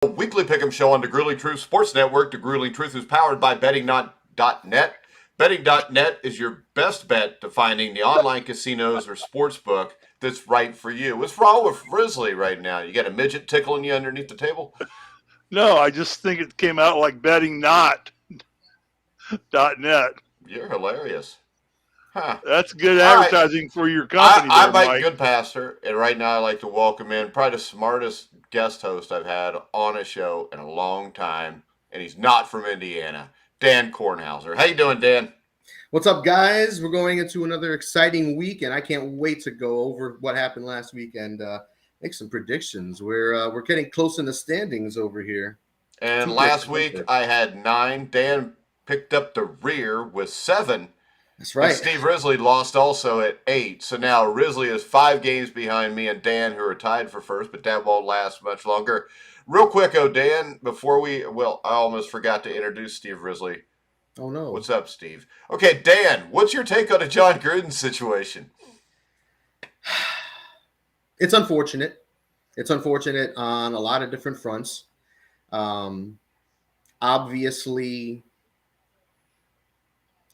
Weekly Pick'em Show on the Grueling Truth Sports Network. The Grueling Truth is powered by betting.net. Betting.net is your best bet to finding the online casinos or sports book that's right for you. What's wrong with Risley right now? You got a midget tickling you underneath the table? No, I just think it came out like betting.net. You're hilarious. Huh. That's good All right. advertising for your company I'm there, Mike Mike. Goodpaster, and right now I'd like to welcome in probably the smartest guest host I've had on a show in a long time, and he's not from Indiana, Dan Kornhauser. How you doing, Dan? What's up, guys? We're going into another exciting week, and I can't wait to go over what happened last week and make some predictions. We're getting close in the standings over here. And last week I had 9. Dan picked up the rear with 7. That's right. And Steve Risley lost also at 8. So now Risley is 5 games behind me and Dan, who are tied for first, but that won't last much longer. Real quick, Dan, before I almost forgot to introduce Steve Risley. Oh, no. What's up, Steve? Okay, Dan, what's your take on the John Gruden situation? It's unfortunate. It's unfortunate on a lot of different fronts. Obviously,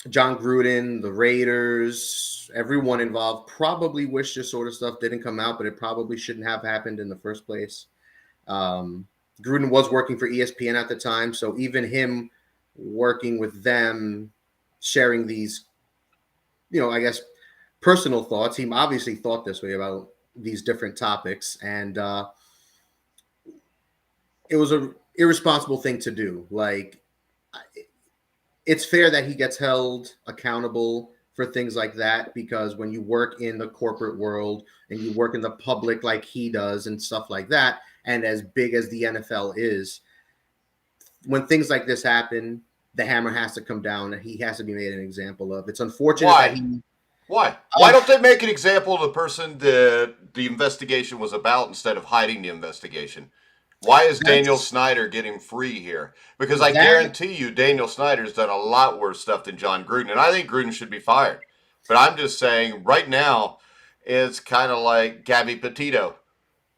John Gruden, the Raiders, everyone involved probably wish this sort of stuff didn't come out, but it probably shouldn't have happened in the first place. Gruden was working for ESPN at the time, so even him working with them, sharing these, I guess, personal thoughts, he obviously thought this way about these different topics, and it was an irresponsible thing to do. Like, it's fair that he gets held accountable for things like that, because when you work in the corporate world and you work in the public like he does and stuff like that, and as big as the NFL is, when things like this happen, the hammer has to come down and he has to be made an example of. It's unfortunate that he... Why? Why don't they make an example of the person that the investigation was about instead of hiding the investigation? Why is Daniel Snyder getting free here? Because I guarantee you Daniel Snyder's done a lot worse stuff than John Gruden, and I think Gruden should be fired. But I'm just saying right now it's kind of like Gabby Petito.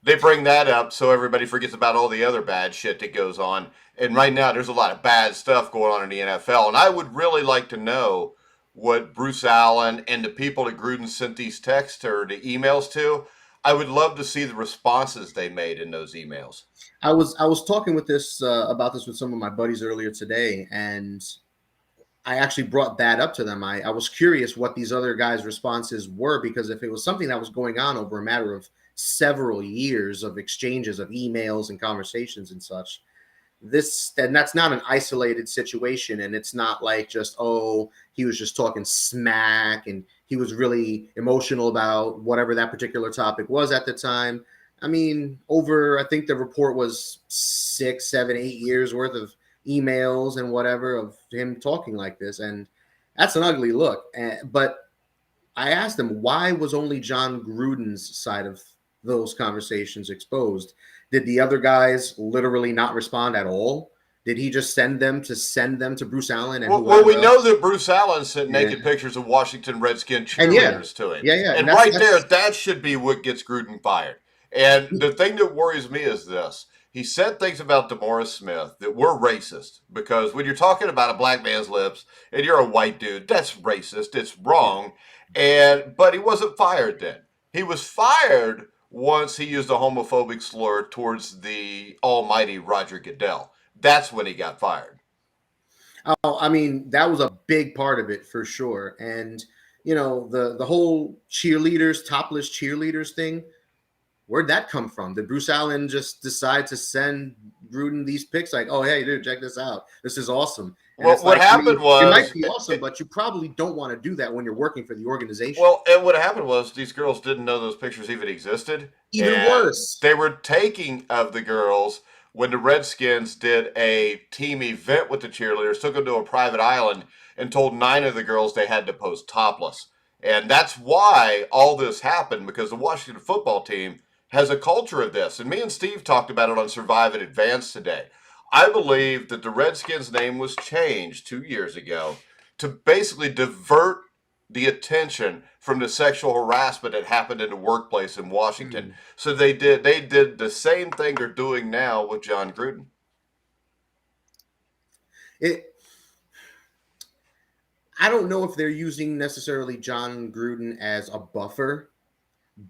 They bring that up so everybody forgets about all the other bad shit that goes on. And right now there's a lot of bad stuff going on in the NFL, and I would really like to know what Bruce Allen and the people that Gruden sent these texts or the emails to. I would love to see the responses they made in those emails. I was talking with about this with some of my buddies earlier today, and I actually brought that up to them. I was curious what these other guys' responses were, because if it was something that was going on over a matter of several years of exchanges of emails and conversations and such, that's not an isolated situation, and it's not like just, oh, he was just talking smack and he was really emotional about whatever that particular topic was at the time. I mean, I think the report was 6, 7, 8 years worth of emails and whatever of him talking like this, and that's an ugly look. But I asked him, why was only John Gruden's side of those conversations exposed? Did the other guys literally not respond at all? Did he just send them to Bruce Allen? And well, we know that Bruce Allen sent naked pictures of Washington Redskin cheerleaders to him. Yeah. And right there, that should be what gets Gruden fired. And the thing that worries me is this. He said things about DeMaurice Smith that were racist, because when you're talking about a black man's lips and you're a white dude, that's racist. It's wrong. But he wasn't fired then. He was fired once he used a homophobic slur towards the almighty Roger Goodell. That's when he got fired. Oh, I mean, that was a big part of it for sure. And, the whole topless cheerleaders thing, where'd that come from? Did Bruce Allen just decide to send Gruden these pics like, oh, hey, dude, check this out. This is awesome. And well, what happened was... It might be awesome, but you probably don't want to do that when you're working for the organization. Well, and what happened was these girls didn't know those pictures even existed. Even worse. They were taking of the girls when the Redskins did a team event with the cheerleaders, took them to a private island, and told 9 of the girls they had to pose topless. And that's why all this happened, because the Washington football team has a culture of this. And me and Steve talked about it on Survive and Advance today. I believe that the Redskins' name was changed 2 years ago to basically divert the attention from the sexual harassment that happened in the workplace in Washington. So they did the same thing they're doing now with John Gruden. I don't know if they're using necessarily John Gruden as a buffer,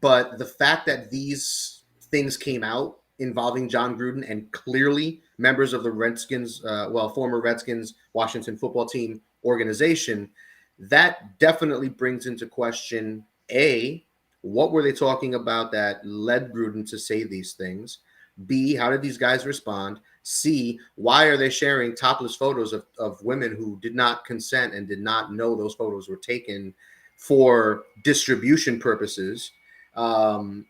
but the fact that these things came out involving John Gruden and clearly members of the Redskins, former Redskins Washington football team organization, that definitely brings into question, A, what were they talking about that led Gruden to say these things? B, how did these guys respond? C, why are they sharing topless photos of women who did not consent and did not know those photos were taken for distribution purposes? And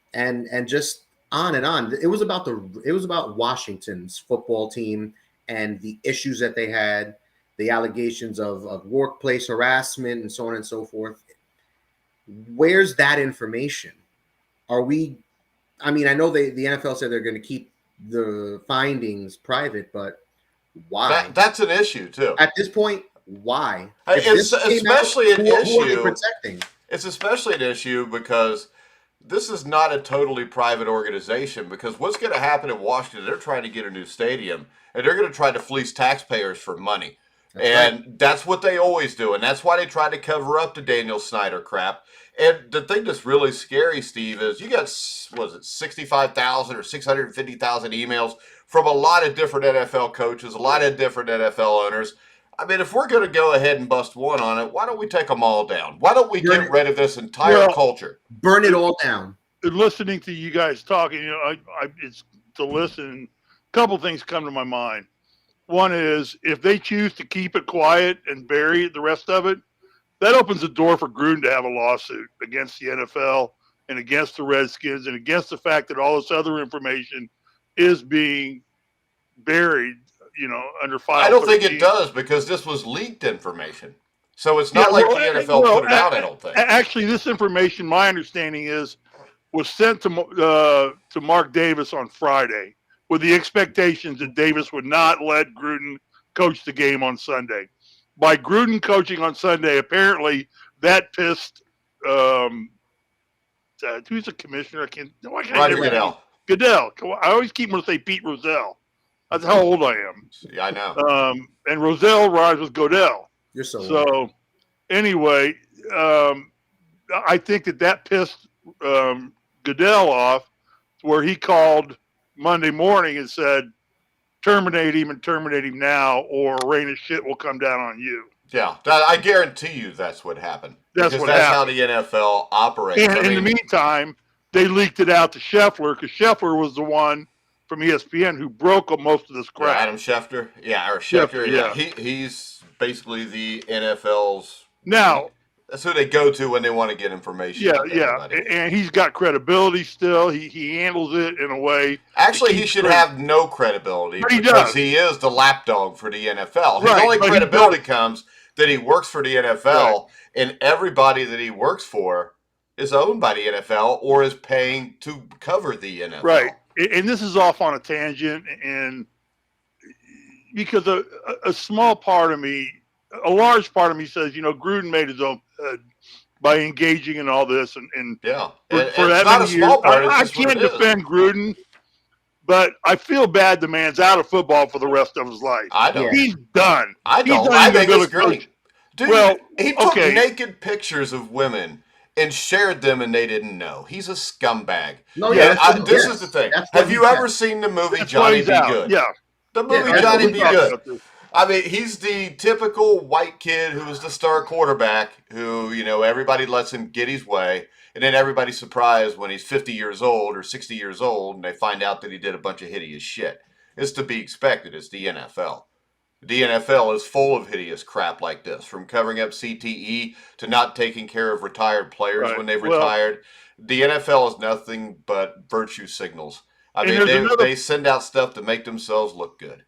just on and on. It was about Washington's football team and the issues that they had, the allegations of workplace harassment and so on and so forth. Where's that information? I know the NFL said they're going to keep the findings private, but why? That's an issue too. At this point, why? It's especially an issue. Protecting. It's especially an issue because this is not a totally private organization, because what's going to happen in Washington, they're trying to get a new stadium, and they're going to try to fleece taxpayers for money. That's what they always do, and that's why they try to cover up the Daniel Snyder crap. And the thing that's really scary, Steve, is you got, 65,000 or 650,000 emails from a lot of different NFL coaches, a lot of different NFL owners. I mean, if we're going to go ahead and bust one on it, why don't we take them all down? Why don't we get rid of this entire culture? Burn it all down. Listening to you guys talking, it's to listen. A couple things come to my mind. One is, if they choose to keep it quiet and bury the rest of it, that opens the door for Gruden to have a lawsuit against the NFL and against the Redskins and against the fact that all this other information is being buried, under file. I don't think it does, because this was leaked information. So it's not the NFL put it out, I don't think. Actually, this information, my understanding is, was sent to Mark Davis on Friday with the expectations that Davis would not let Gruden coach the game on Sunday. By Gruden coaching on Sunday, apparently that pissed who's the commissioner? Roger Goodell. Goodell. I always keep wanting to say Pete Rozelle. That's how old I am. Yeah, I know. And Rozelle rhymes with Goodell. You're so old. Anyway, I think that pissed Goodell off, where he called Monday morning and said, terminate him now, or rain of shit will come down on you. Yeah, I guarantee you that's what happened. That's how the NFL operates. And in the meantime, they leaked it out to Scheffler, because Scheffler was the one from ESPN who broke most of this crap. Yeah, Adam Schefter. Yeah, or Schefter. Yeah. He's basically the NFL's. Now, that's who they go to when they want to get information. Yeah. And he's got credibility still. He handles it in a way. Actually, he should have no credibility, because he is the lapdog for the NFL. His only credibility comes that he works for the NFL, and everybody that he works for is owned by the NFL or is paying to cover the NFL. Right. And this is off on a tangent, and because a small part of me, a large part of me says, Gruden made his own by engaging in all this, and for that many years, I can't defend Gruden, but I feel bad the man's out of football for the rest of his life. I don't. He's done. I don't. I think it's great. Dude, he took naked pictures of women and shared them, and they didn't know. He's a scumbag. No, this is the thing. Have you ever seen the movie Johnny Be Good? Yeah. The movie Johnny Be Good. I mean, he's the typical white kid who's the star quarterback who, everybody lets him get his way. And then everybody's surprised when he's 50 years old or 60 years old and they find out that he did a bunch of hideous shit. It's to be expected. It's the NFL. The NFL is full of hideous crap like this, from covering up CTE to not taking care of retired players when they've retired. The NFL is nothing but virtue signals. I mean, they send out stuff to make themselves look good.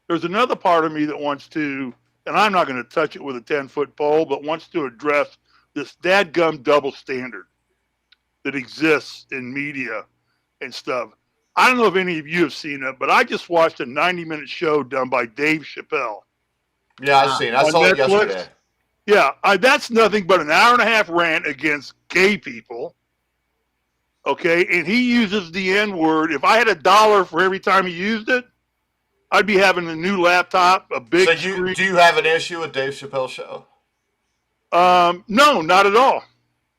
There's another part of me that wants to, and I'm not going to touch it with a 10-foot pole, but wants to address this dadgum double standard that exists in media and stuff. I don't know if any of you have seen it, but I just watched a 90-minute show done by Dave Chappelle. Yeah, I've seen it. I saw it yesterday. Yeah, that's nothing but an hour and a half rant against gay people. Okay, and he uses the N word. If I had $1 for every time he used it, I'd be having a new laptop, a big So screen. do you have an issue with Dave Chappelle's show? No, not at all.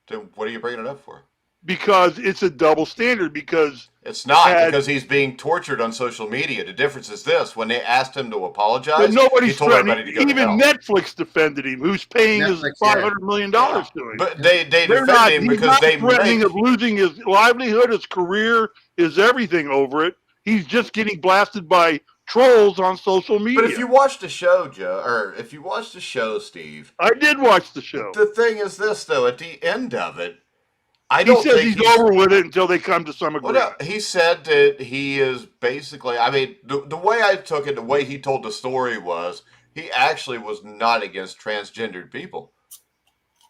Then what are you bringing it up for? Because it's a double standard. Because it's not, because he's being tortured on social media. The difference is this: when they asked him to apologize, nobody's he told everybody to go to hell. Even Netflix defended him, who's paying his $500 million to him. But they defend him because they threatening of losing his livelihood, his career, his everything over it. He's just getting blasted by trolls on social media. But if you watch the show, Joe, or if you watch the show, Steve, I did watch the show. The thing is this, though: at the end of it, he says he's over with it until they come to some agreement. Well, no, he said that he is basically. I mean, the way I took it, the way he told the story was, he actually was not against transgendered people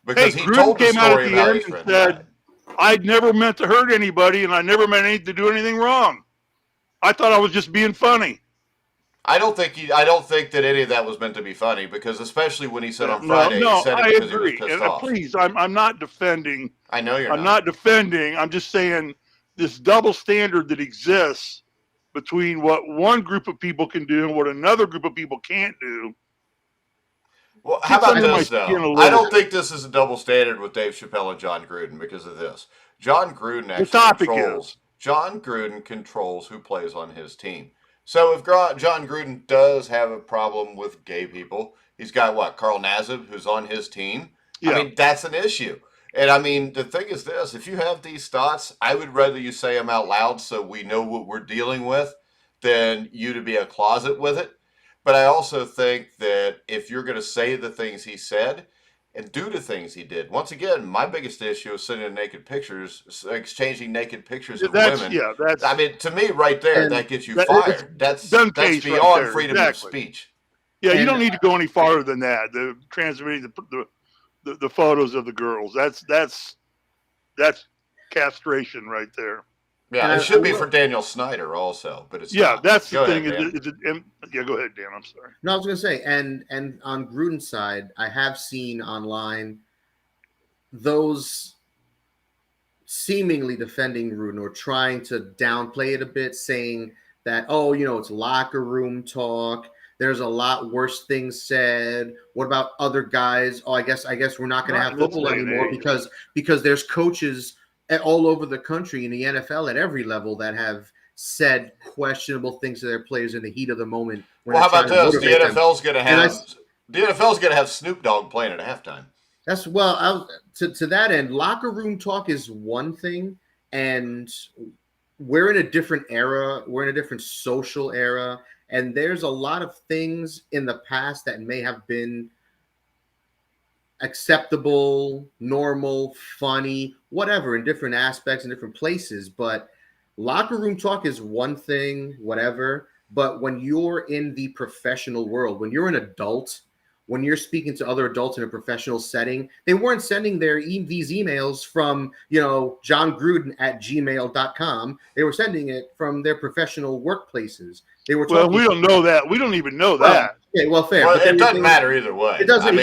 because he told the story about his friend. Said, "I'd never meant to hurt anybody, and I never meant to do anything wrong. I thought I was just being funny." I don't think that any of that was meant to be funny, because especially when he said on Friday, he said it because he was pissed off. Please, I'm not defending. I know you're not. I'm not defending. I'm just saying this double standard that exists between what one group of people can do and what another group of people can't do. Well, how about this, though? I don't think this is a double standard with Dave Chappelle and John Gruden because of this. John Gruden controls who plays on his team. So if John Gruden does have a problem with gay people, he's got what? Carl Nassib, who's on his team. Yeah. I mean, that's an issue. And I mean, the thing is this: if you have these thoughts, I would rather you say them out loud so we know what we're dealing with than you to be a closet with it. But I also think that if you're going to say the things he said and do the things he did, once again, my biggest issue is sending naked pictures, exchanging naked pictures of women. Yeah, I mean, to me, right there, that gets you fired. That's beyond freedom of speech. Yeah, you don't need to go any farther than that. The transmitting the photos of the girls. That's castration right there. Yeah, it should be for Daniel Snyder also, but it's not. That's the thing. Go ahead, Dan. I'm sorry. No, I was going to say, and on Gruden's side, I have seen online those seemingly defending Gruden or trying to downplay it a bit, saying that, it's locker room talk. There's a lot worse things said. What about other guys? Oh, I guess we're not going to have football anymore because there's coaches all over the country in the NFL at every level that have said questionable things to their players in the heat of the moment. Well, how about this? The NFL's going to have Snoop Dogg playing at halftime. That's to that end. Locker room talk is one thing, and we're in a different era. We're in a different social era, and there's a lot of things in the past that may have been acceptable, normal, funny, whatever, in different aspects and different places. But locker room talk is one thing, whatever. But when you're in the professional world, when you're an adult, when you're speaking to other adults in a professional setting, they weren't sending these emails from, John Gruden at gmail.com. They were sending it from their professional workplaces. They were talking. Well, we don't know that. We don't even know that. Okay, well, fair. Well, it doesn't matter either way. It doesn't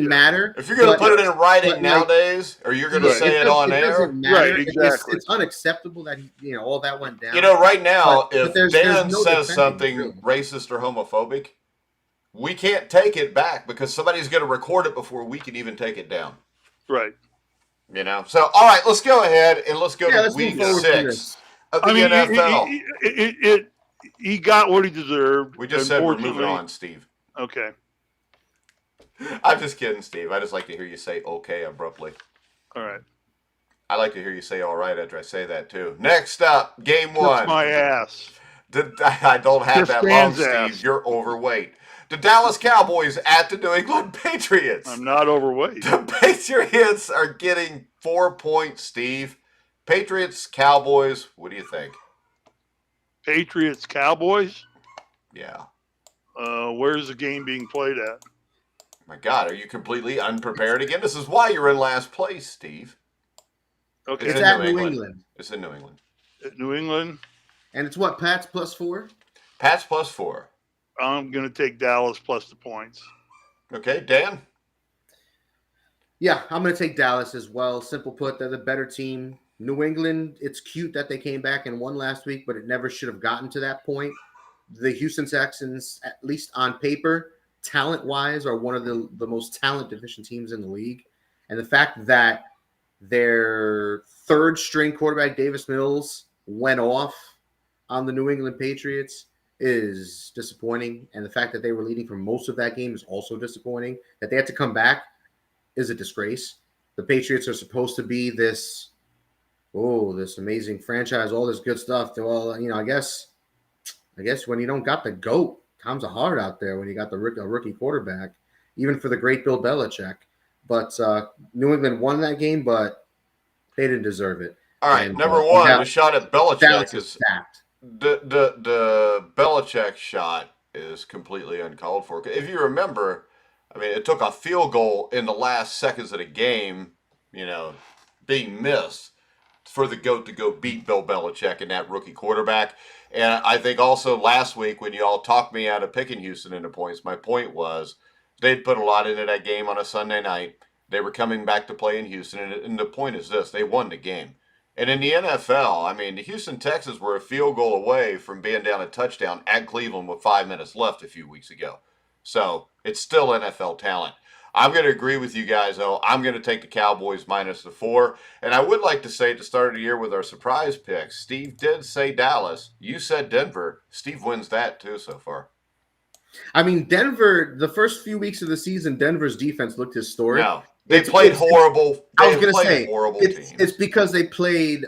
matter. If you're going to put it in writing nowadays, or you're going to say it on air, right? Exactly. It's unacceptable that all that went down. Right now, if Dan says something racist or homophobic, we can't take it back because somebody's going to record it before we can even take it down. Right. So all right, let's go ahead and let's go to week 6 of the NFL. He got what he deserved. We just said we're moving on, Steve. Okay. I'm just kidding, Steve. I just like to hear you say okay abruptly. All right. I like to hear you say all right after I say that, too. Next up, game 1. That's my ass. I don't have that long, Steve. You're overweight. The Dallas Cowboys at the New England Patriots. I'm not overweight. The Patriots are getting 4 points, Steve. Patriots, Cowboys, what do you think? Patriots, Cowboys? Yeah. Where's the game being played at? My God, are you completely unprepared again? This is why you're in last place, Steve. Okay. It's at New England. It's in New England. At New England? And it's what, Pats +4? Pats +4. I'm going to take Dallas plus the points. Okay, Dan? Yeah, I'm going to take Dallas as well. Simple put, they're the better team. New England, it's cute that they came back and won last week, but it never should have gotten to that point. The Houston Texans, at least on paper, talent-wise, are one of the most talent-deficient teams in the league. And the fact that their third-string quarterback, Davis Mills, went off on the New England Patriots is disappointing. And the fact that they were leading for most of that game is also disappointing. That they had to come back is a disgrace. The Patriots are supposed to be this amazing franchise, all this good stuff. Well, I guess when you don't got the GOAT, times are hard out there when you got a rookie quarterback, even for the great Bill Belichick. But New England won that game, but they didn't deserve it. All right, number one, the shot at Belichick is stacked. The Belichick shot is completely uncalled for. If you remember, I mean, it took a field goal in the last seconds of the game, being missed for the GOAT to go beat Bill Belichick and that rookie quarterback. And I think also last week when you all talked me out of picking Houston into points, my point was they'd put a lot into that game on a Sunday night. They were coming back to play in Houston. And the point is this, they won the game. And in the NFL, I mean, the Houston Texans were a field goal away from being down a touchdown at Cleveland with 5 minutes left a few weeks ago. So it's still NFL talent. I'm going to agree with you guys, though. I'm going to take the Cowboys minus the 4. And I would like to say at the start of the year with our surprise picks, Steve did say Dallas. You said Denver. Steve wins that, too, so far. I mean, Denver, the first few weeks of the season, Denver's defense looked historic. No, they played horrible. I was going to say, horrible teams. It's because they played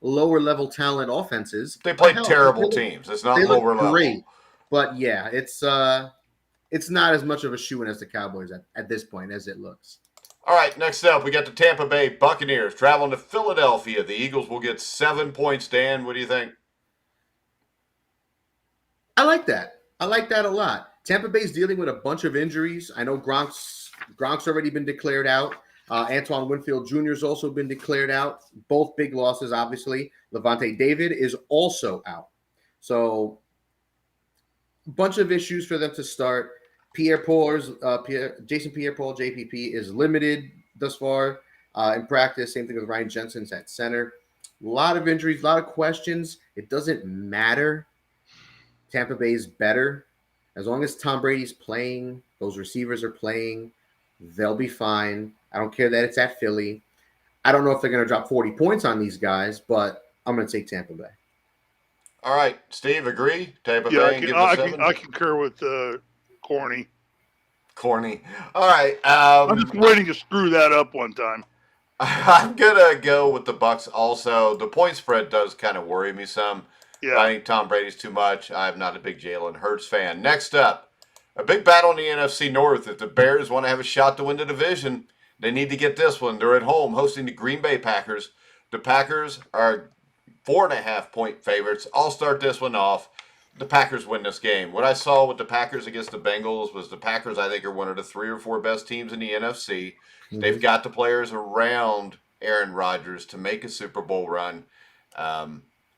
lower-level talent offenses. They played terrible teams. It's not lower level. Great. But, yeah, it's not as much of a shoo-in as the Cowboys at this point as it looks. All right, next up, we got the Tampa Bay Buccaneers traveling to Philadelphia. The Eagles will get 7 points. Dan, what do you think? I like that. I like that a lot. Tampa Bay's dealing with a bunch of injuries. I know Gronk's already been declared out. Antoine Winfield Jr. has also been declared out. Both big losses, obviously. Levante David is also out. So a bunch of issues for them to start. Jason Pierre-Paul, JPP, is limited thus far in practice. Same thing with Ryan Jensen's at center. A lot of injuries, a lot of questions. It doesn't matter. Tampa Bay is better. As long as Tom Brady's playing, those receivers are playing, they'll be fine. I don't care that it's at Philly. I don't know if they're going to drop 40 points on these guys, but I'm going to take Tampa Bay. All right, Steve, agree? Tampa Bay and give us 7? I concur with Corny. All right. I'm just waiting to screw that up one time. I'm going to go with the Bucs also. The point spread does kind of worry me some. Yeah. I think Tom Brady's too much. I'm not a big Jalen Hurts fan. Next up, a big battle in the NFC North. If the Bears want to have a shot to win the division, they need to get this one. They're at home hosting the Green Bay Packers. The Packers are 4.5-point favorites. I'll start this one off. The Packers win this game. What I saw with the Packers against the Bengals was the Packers, I think, are one of the 3 or 4 best teams in the NFC. Mm-hmm. They've got the players around Aaron Rodgers to make a Super Bowl run.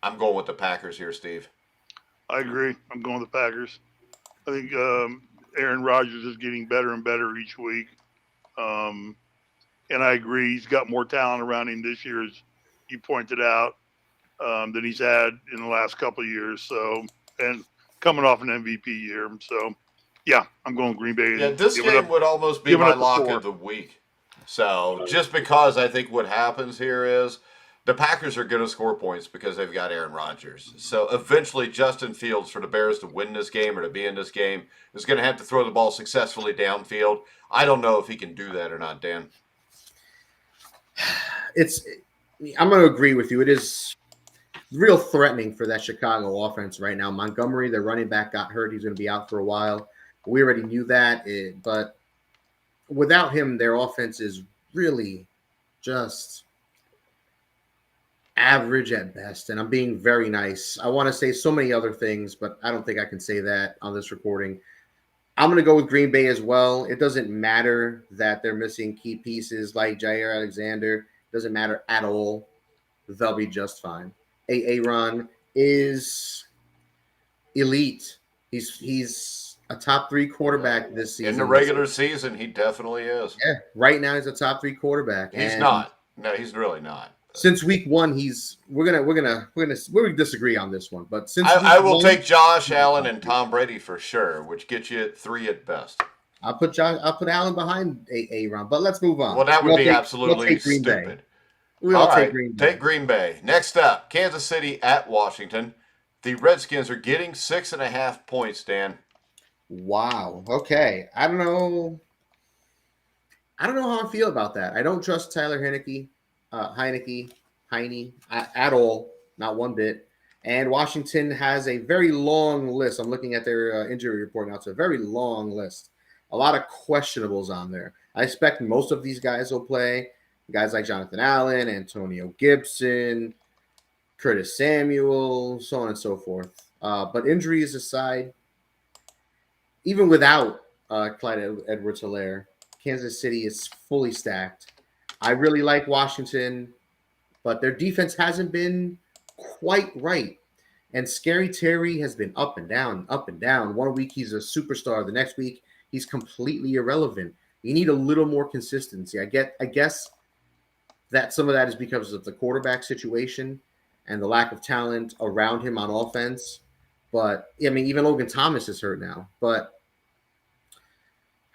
I'm going with the Packers here, Steve. I agree. I'm going with the Packers. I think Aaron Rodgers is getting better and better each week. And I agree. He's got more talent around him this year, as you pointed out, than he's had in the last couple of years. So, and coming off an MVP year. So, yeah, I'm going Green Bay. Yeah, this game would almost be my lock of the week. So, just because I think what happens here is the Packers are going to score points because they've got Aaron Rodgers. So eventually Justin Fields, for the Bears to win this game or to be in this game, is going to have to throw the ball successfully downfield. I don't know if he can do that or not, Dan. I'm going to agree with you. It is real threatening for that Chicago offense right now. Montgomery, their running back, got hurt. He's going to be out for a while. We already knew that. But without him, their offense is really just average at best, and I'm being very nice. I want to say so many other things, but I don't think I can say that on this recording. I'm going to go with Green Bay as well. It doesn't matter that they're missing key pieces like Jair Alexander. It doesn't matter at all. They'll be just fine. Aaron is elite. He's a top 3 quarterback this season. In the regular season, he definitely is. Yeah, right now he's a top 3 quarterback. He's not. No, he's really not. Since week 1, we're gonna disagree on this one, but since I will take Josh Allen and Tom Brady for sure, which gets you at 3 at best. I'll put Allen behind Aaron, but let's move on. Well, that would be absolutely stupid. We'll take Green Bay. Take Green Bay. Next up, Kansas City at Washington. The Redskins are getting 6.5 points, Dan. Wow. Okay. I don't know how I feel about that. I don't trust Tyler Heineke at all, not one bit. And Washington has a very long list. I'm looking at their injury report now. It's a very long list. A lot of questionables on there. I expect most of these guys will play. Guys like Jonathan Allen, Antonio Gibson, Curtis Samuel, so on and so forth. But injuries aside, even without Clyde Edwards-Helaire, Kansas City is fully stacked. I really like Washington, but their defense hasn't been quite right. And Scary Terry has been up and down, up and down. One week he's a superstar. The next week he's completely irrelevant. You need a little more consistency. I guess that some of that is because of the quarterback situation and the lack of talent around him on offense. But, I mean, even Logan Thomas is hurt now. But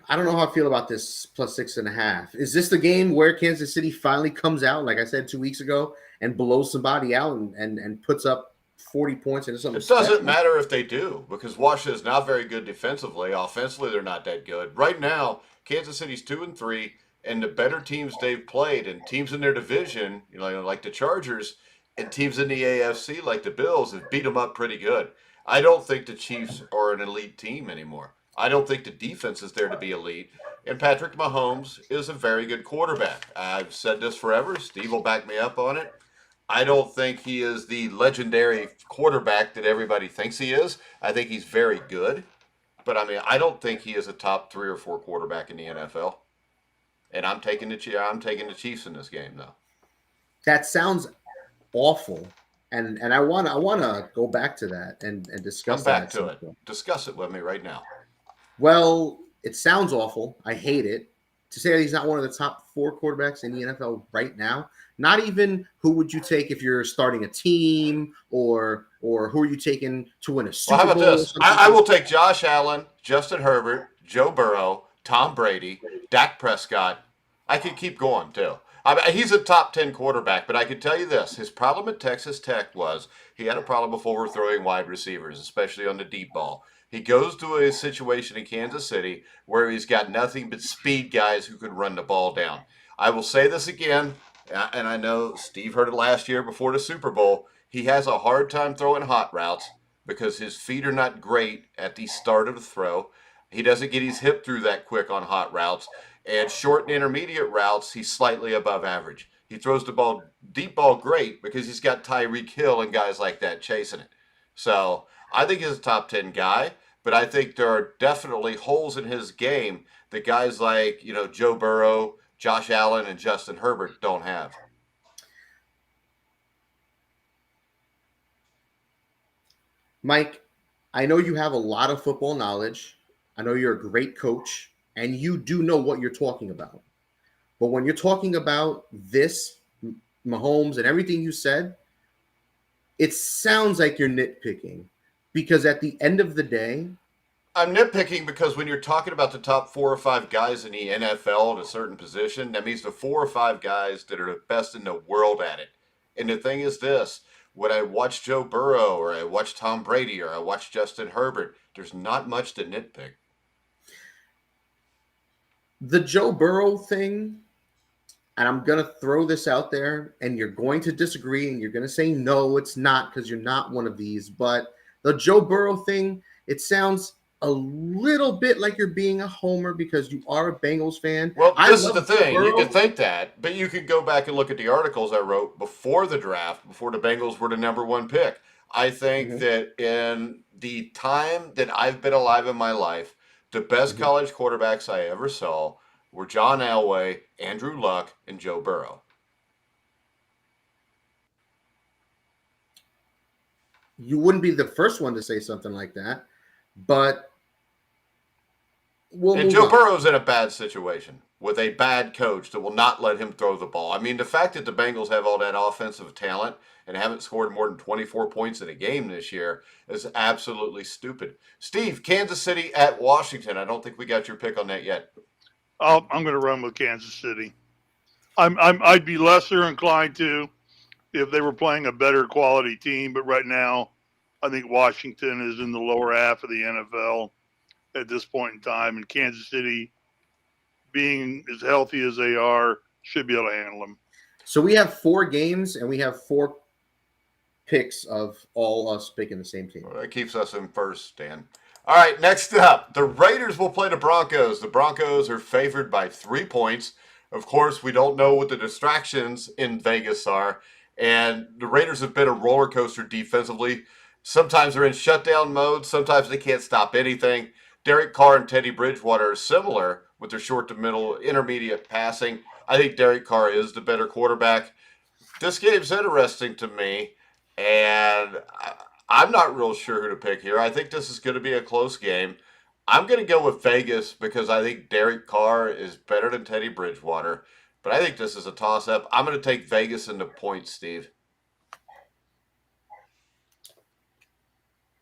I don't know how I feel about this plus 6.5. Is this the game where Kansas City finally comes out, like I said 2 weeks ago, and blows somebody out and puts up 40 points into something? It doesn't matter if they do, because Washington is not very good defensively. Offensively, they're not that good. Right now, Kansas City's 2-3, and the better teams they've played, and teams in their division, like the Chargers, and teams in the AFC like the Bills have beat them up pretty good. I don't think the Chiefs are an elite team anymore. I don't think the defense is there to be elite. And Patrick Mahomes is a very good quarterback. I've said this forever. Steve will back me up on it. I don't think he is the legendary quarterback that everybody thinks he is. I think he's very good. But, I mean, I don't think he is a top 3 or 4 quarterback in the NFL. And I'm taking the Chiefs in this game, though. That sounds awful. And I wanna go back to that and discuss that. Come back to it. Discuss it with me right now. Well, it sounds awful. I hate it. To say that he's not one of the top 4 quarterbacks in the NFL right now, not even who would you take if you're starting a team or who are you taking to win a Super Bowl? How about this? I will take Josh Allen, Justin Herbert, Joe Burrow, Tom Brady, Dak Prescott. I could keep going, too. He's a top 10 quarterback, but I can tell you this. His problem at Texas Tech was he had a problem with overthrowing wide receivers, especially on the deep ball. He goes to a situation in Kansas City where he's got nothing but speed guys who could run the ball down. I will say this again, and I know Steve heard it last year before the Super Bowl. He has a hard time throwing hot routes because his feet are not great at the start of the throw. He doesn't get his hip through that quick on hot routes. And short and intermediate routes, he's slightly above average. He throws the deep ball great because he's got Tyreek Hill and guys like that chasing it. So I think he's a top 10 guy, but I think there are definitely holes in his game that guys like, Joe Burrow, Josh Allen, and Justin Herbert don't have. Mike, I know you have a lot of football knowledge. I know you're a great coach, and you do know what you're talking about. But when you're talking about this, Mahomes, and everything you said, it sounds like you're nitpicking. Because at the end of the day, I'm nitpicking because when you're talking about the top 4 or 5 guys in the NFL at a certain position, that means the 4 or 5 guys that are the best in the world at it. And the thing is this, when I watch Joe Burrow or I watch Tom Brady or I watch Justin Herbert, there's not much to nitpick. The Joe Burrow thing, and I'm going to throw this out there, and you're going to disagree, and you're going to say, no, it's not, because you're not one of these. But the Joe Burrow thing, it sounds a little bit like you're being a homer because you are a Bengals fan. Well, this is the thing. You can think that, but you could go back and look at the articles I wrote before the draft, before the Bengals were the number 1 pick. I think that in the time that I've been alive in my life, the best college quarterbacks I ever saw were John Elway, Andrew Luck, and Joe Burrow. You wouldn't be the first one to say something like that, but we'll And move Joe on. Burrow's in a bad situation with a bad coach that will not let him throw the ball. I mean, the fact that the Bengals have all that offensive talent and haven't scored more than 24 points in a game this year is absolutely stupid. Steve, Kansas City at Washington. I don't think we got your pick on that yet. I'm going to run with Kansas City. I'd be lesser inclined to if they were playing a better quality team, but right now, I think Washington is in the lower half of the NFL at this point in time, and Kansas City, being as healthy as they are, should be able to handle them. So we have 4 games, and we have 4 picks of all us picking the same team. Well, that keeps us in first, Dan. All right, next up, the Raiders will play the Broncos. The Broncos are favored by 3 points. Of course, we don't know what the distractions in Vegas are, and the Raiders have been a roller coaster defensively. Sometimes they're in shutdown mode. Sometimes they can't stop anything. Derek Carr and Teddy Bridgewater are similar with their short to middle, intermediate passing. I think Derek Carr is the better quarterback. This game's interesting to me, and I'm not real sure who to pick here. I think this is going to be a close game. I'm going to go with Vegas because I think Derek Carr is better than Teddy Bridgewater, but I think this is a toss-up. I'm going to take Vegas in the points, Steve.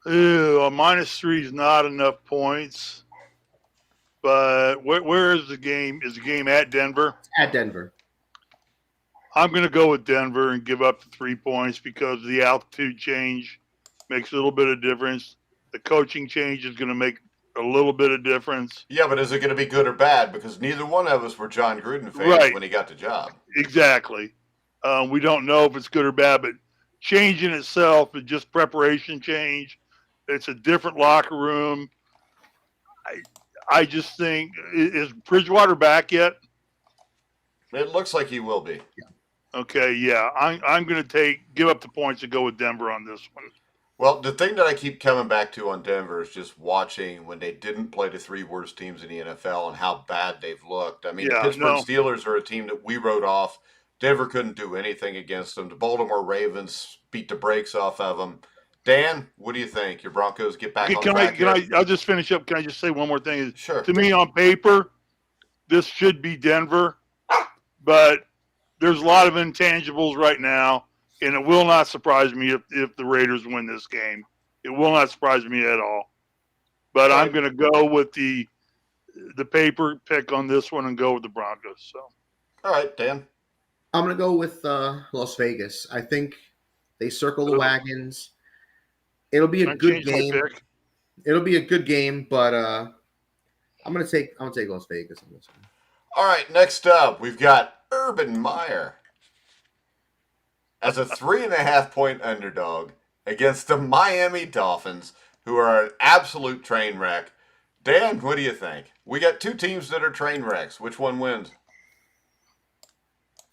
Ew, a -3 is not enough points. But where is the game? Is the game at Denver? At Denver. I'm going to go with Denver and give up the 3 points because the altitude change makes a little bit of difference. The coaching change is going to make a little bit of difference. Yeah, but is it going to be good or bad? Because neither one of us were John Gruden fans when he got the job. Exactly. We don't know if it's good or bad, but change in itself is just preparation change. It's a different locker room. I just think, is Bridgewater back yet? It looks like he will be. Okay, yeah. I'm going to give up the points and go with Denver on this one. Well, the thing that I keep coming back to on Denver is just watching when they didn't play the 3 worst teams in the NFL and how bad they've looked. I mean, the Pittsburgh Steelers are a team that we wrote off. Denver couldn't do anything against them. The Baltimore Ravens beat the brakes off of them. Dan, what do you think? Your Broncos get back on track here? I'll just finish up. Can I just say one more thing? Sure. To me, on paper, this should be Denver, but there's a lot of intangibles right now, and it will not surprise me if the Raiders win this game. It will not surprise me at all. But I'm going to go with the paper pick on this one and go with the Broncos. So, all right, Dan. I'm going to go with Las Vegas. I think they circle the wagons. It'll be a good game. It'll be a good game, but I'm gonna take Las Vegas on this one. All right, next up we've got Urban Meyer as a 3.5-point underdog against the Miami Dolphins, who are an absolute train wreck. Dan, what do you think? We got 2 teams that are train wrecks. Which one wins?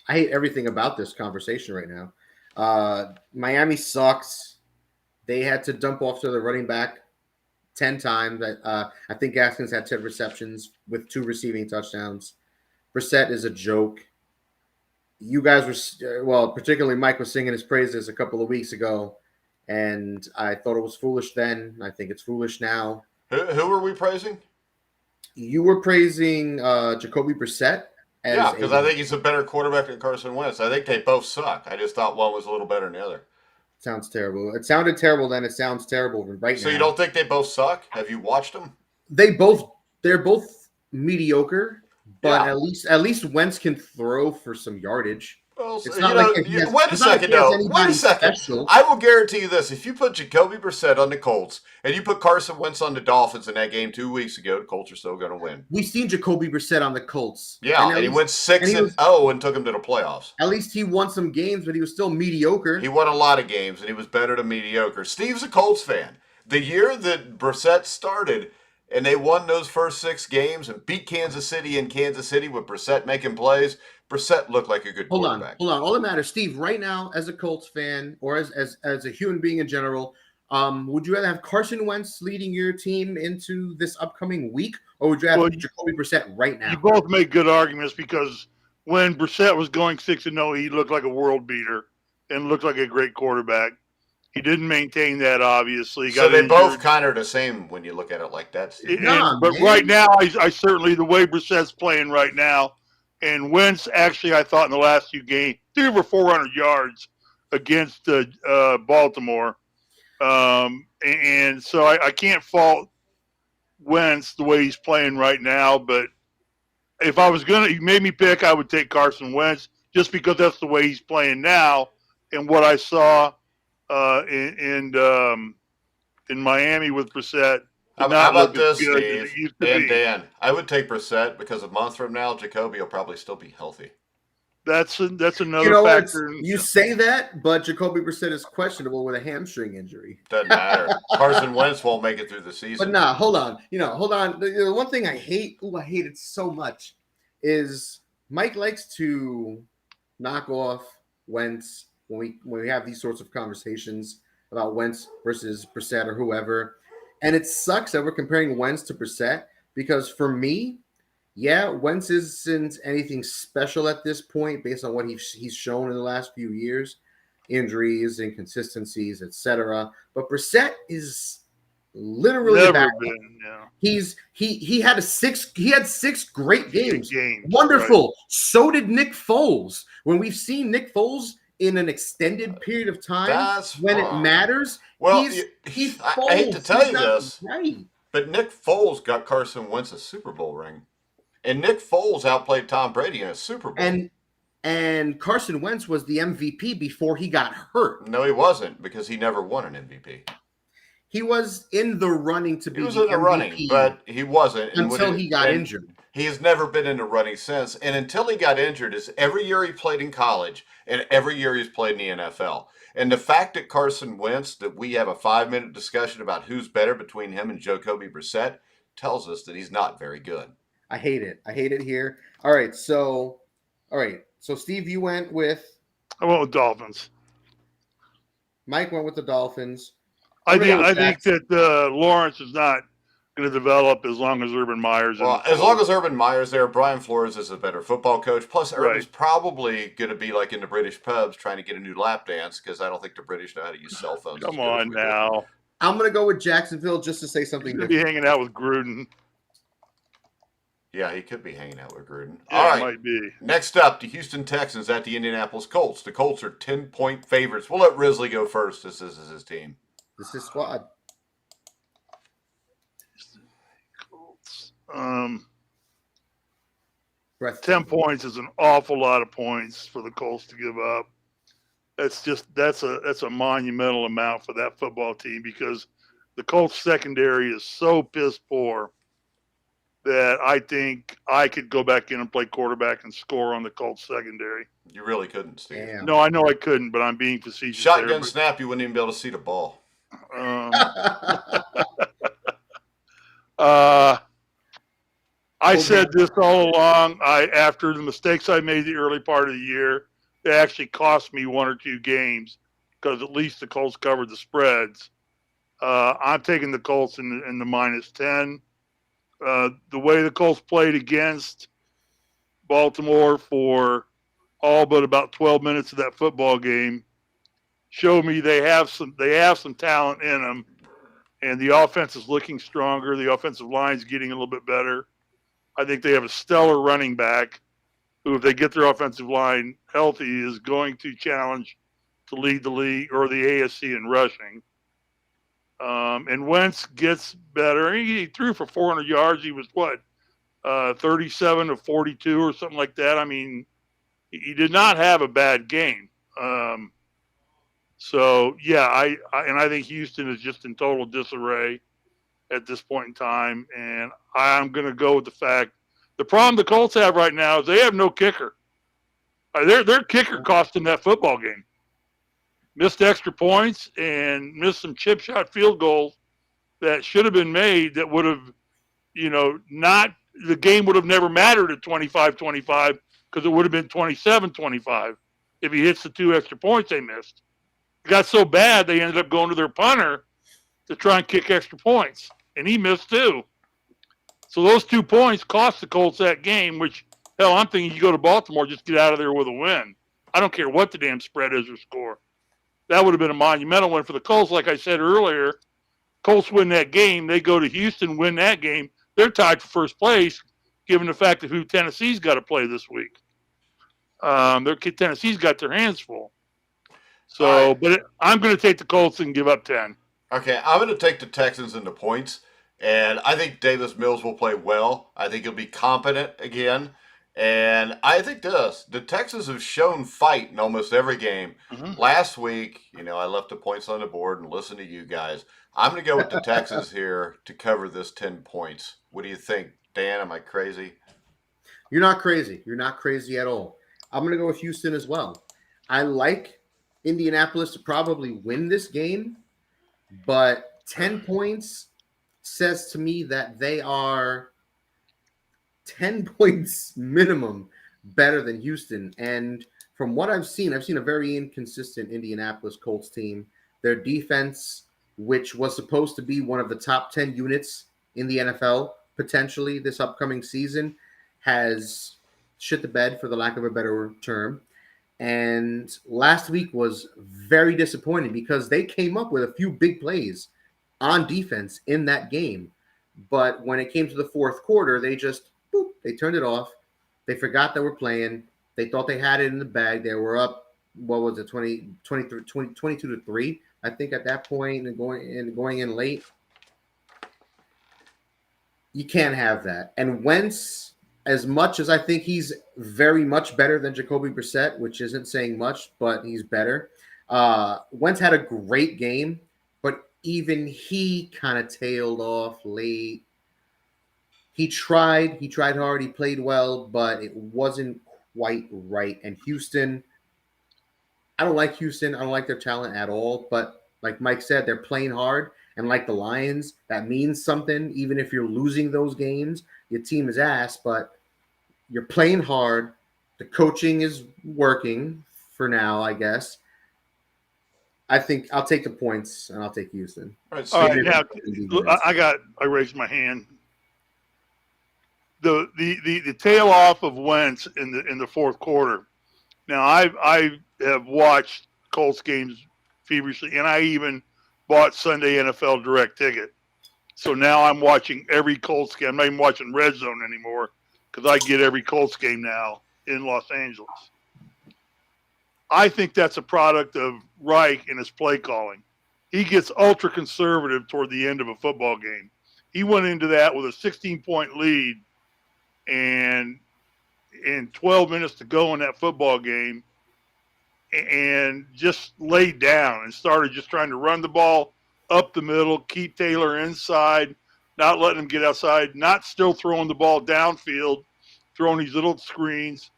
I hate everything about this conversation right now. Miami sucks. They had to dump off to the running back 10 times. I think Gaskins had 10 receptions with 2 receiving touchdowns. Brissett is a joke. You guys were, particularly Mike was singing his praises a couple of weeks ago, and I thought it was foolish then. I think it's foolish now. Who were we praising? You were praising Jacoby Brissett. Yeah, because I think he's a better quarterback than Carson Wentz. I think they both suck. I just thought one was a little better than the other. Sounds terrible. It sounded terrible then. It sounds terrible right now. So you don't think they both suck? Have you watched them? They're both mediocre, but at least Wentz can throw for some yardage. Well, wait a second. I will guarantee you this. If you put Jacoby Brissett on the Colts and you put Carson Wentz on the Dolphins in that game 2 weeks ago, the Colts are still going to win. We've seen Jacoby Brissett on the Colts. Yeah, and he went 6-0 and took him to the playoffs. At least he won some games, but he was still mediocre. He won a lot of games, and he was better than mediocre. Steve's a Colts fan. The year that Brissett started and they won those first 6 games and beat Kansas City in Kansas City with Brissett making plays, Brissett looked like a good quarterback. Hold on. All that matters, Steve, right now, as a Colts fan or as a human being in general, would you rather have Carson Wentz leading your team into this upcoming week, or would you have Jacoby Brissett right now? You both make good arguments because when Brissett was going 6-0, he looked like a world beater and looked like a great quarterback. He didn't maintain that, obviously. He So got they injured. both kind of are the same when you look at it like that, Steve. But right now, I certainly, the way Brissett's playing right now, and Wentz, actually, I thought in the last few games, threw over 400 yards against Baltimore. And so I can't fault Wentz the way he's playing right now. But if I was going to, you made me pick, I would take Carson Wentz just because that's the way he's playing now. And what I saw in Miami with Brissett. How about this, Steve and Dan? I would take Brissett because a month from now, Jacoby will probably still be healthy. That's another factor. You say that, but Jacoby Brissett is questionable with a hamstring injury. Doesn't matter. Carson Wentz won't make it through the season. But nah, hold on. Hold on. The one thing I hate, I hate it so much, is Mike likes to knock off Wentz when we have these sorts of conversations about Wentz versus Brissett or whoever. And it sucks that we're comparing Wentz to Brissett because for me, yeah, Wentz isn't anything special at this point based on what he's shown in the last few years, injuries, inconsistencies, etc. But Brissett is literally never been. Yeah. He had six great games. Wonderful. Right. So did Nick Foles. When we've seen Nick Foles in an extended period of time, it matters. Well, I hate to tell you this, right. but Nick Foles got Carson Wentz a Super Bowl ring. And Nick Foles outplayed Tom Brady in a Super Bowl. And Carson Wentz was the MVP before he got hurt. No, he wasn't because he never won an MVP. He was in the running to be He was in the running, but he wasn't. Until he got injured. He has never been in the running since. And until he got injured is every year he played in college and every year he's played in the NFL. And the fact that Carson Wentz, that we have a 5-minute discussion about who's better between him and Jacoby Brissett, tells us that he's not very good. I hate it. I hate it here. All right. So Steve, you went with? I went with Dolphins. Mike went with the Dolphins. I think that Lawrence is not going to develop as long as Urban Meyer's. Well, as long as Urban Meyer's there, Brian Flores is a better football coach. Plus, Urban's probably going to be like in the British pubs trying to get a new lap dance because I don't think the British know how to use cell phones. Come on now. I'm going to go with Jacksonville just to say something different. Be hanging out with Gruden. Yeah, he could be hanging out with Gruden. Yeah, all right. Might be. Next up, the Houston Texans at the Indianapolis Colts. The Colts are 10-point favorites. We'll let Risley go first. This is his team. This is his squad. Colts. 10 points is an awful lot of points for the Colts to give up. That's a monumental amount for that football team because the Colts secondary is so piss poor that I think I could go back in and play quarterback and score on the Colts secondary. You really couldn't, Steve. Damn. No, I know I couldn't, but I'm being facetious. Shotgun snap, you wouldn't even be able to see the ball. I said this all along. After the mistakes I made the early part of the year, they actually cost me 1 or 2 games because at least the Colts covered the spreads. I'm taking the Colts in the -10. The way the Colts played against Baltimore for all but about 12 minutes of that football game showed me they have some talent in them, and the offense is looking stronger. The offensive line is getting a little bit better. I think they have a stellar running back who, if they get their offensive line healthy, is going to challenge to lead the league or the AFC in rushing. And Wentz gets better. He threw for 400 yards. He was 37 of 42 or something like that. I mean, he did not have a bad game. So yeah, I think Houston is just in total disarray at this point in time. And I'm going to go with the fact the problem the Colts have right now is they have no kicker. Their kicker cost them that football game. Missed extra points and missed some chip shot field goals that should have been made that would have, the game would have never mattered at 25-25 because it would have been 27-25 if he hits the 2 extra points they missed. It got so bad they ended up going to their punter to try and kick extra points, and he missed 2. So those 2 points cost the Colts that game, which, hell, I'm thinking you go to Baltimore, just get out of there with a win. I don't care what the damn spread is or score. that would have been a monumental one for the Colts. Like I said earlier, Colts win that game. They go to Houston, win that game. They're tied for first place, given the fact of who Tennessee's got to play this week. Tennessee's got their hands full. So, right. but I'm going to take the Colts and give up 10. Okay, I'm going to take the Texans in the points, and I think Davis Mills will play well. I think he'll be competent again, and I think the Texans have shown fight in almost every game. Mm-hmm. Last week, I left the points on the board and listened to you guys. I'm going to go with the Texans here to cover this 10 points. What do you think, Dan? Am I crazy? You're not crazy. You're not crazy at all. I'm going to go with Houston as well. I like Indianapolis to probably win this game, but 10 points says to me that they are 10 points minimum better than Houston. And from what I've seen a very inconsistent Indianapolis Colts team. Their defense, which was supposed to be one of the top 10 units in the NFL, potentially this upcoming season, has shit the bed, for the lack of a better term. And last week was very disappointing because they came up with a few big plays on defense in that game. But when it came to the fourth quarter, they just, they turned it off. They forgot they were playing. They thought they had it in the bag. They were up, 22 to 3, I think, at that point, and going in late. You can't have that. And Wentz, as much as I think he's very much better than Jacoby Brissett, which isn't saying much, but he's better. Wentz had a great game, but even he kind of tailed off late. He tried hard, he played well, but it wasn't quite right. And Houston, I don't like Houston. I don't like their talent at all. But like Mike said, they're playing hard. And like the Lions, that means something. Even if you're losing those games, your team is ass, but you're playing hard. The coaching is working for now, I guess. I think I'll take the points, and I'll take Houston. All right, now, I raised my hand. The tail off of Wentz in the fourth quarter. Now I have watched Colts games feverishly, and I even bought Sunday NFL Direct Ticket. So now I'm watching every Colts game. I'm not even watching Red Zone anymore because I get every Colts game now in Los Angeles. I think that's a product of Reich and his play calling. He gets ultra conservative toward the end of a football game. He went into that with a 16-point lead and 12 minutes to go in that football game and just laid down and started just trying to run the ball up the middle, keep Taylor inside, not letting him get outside, not still throwing the ball downfield, throwing these little screens,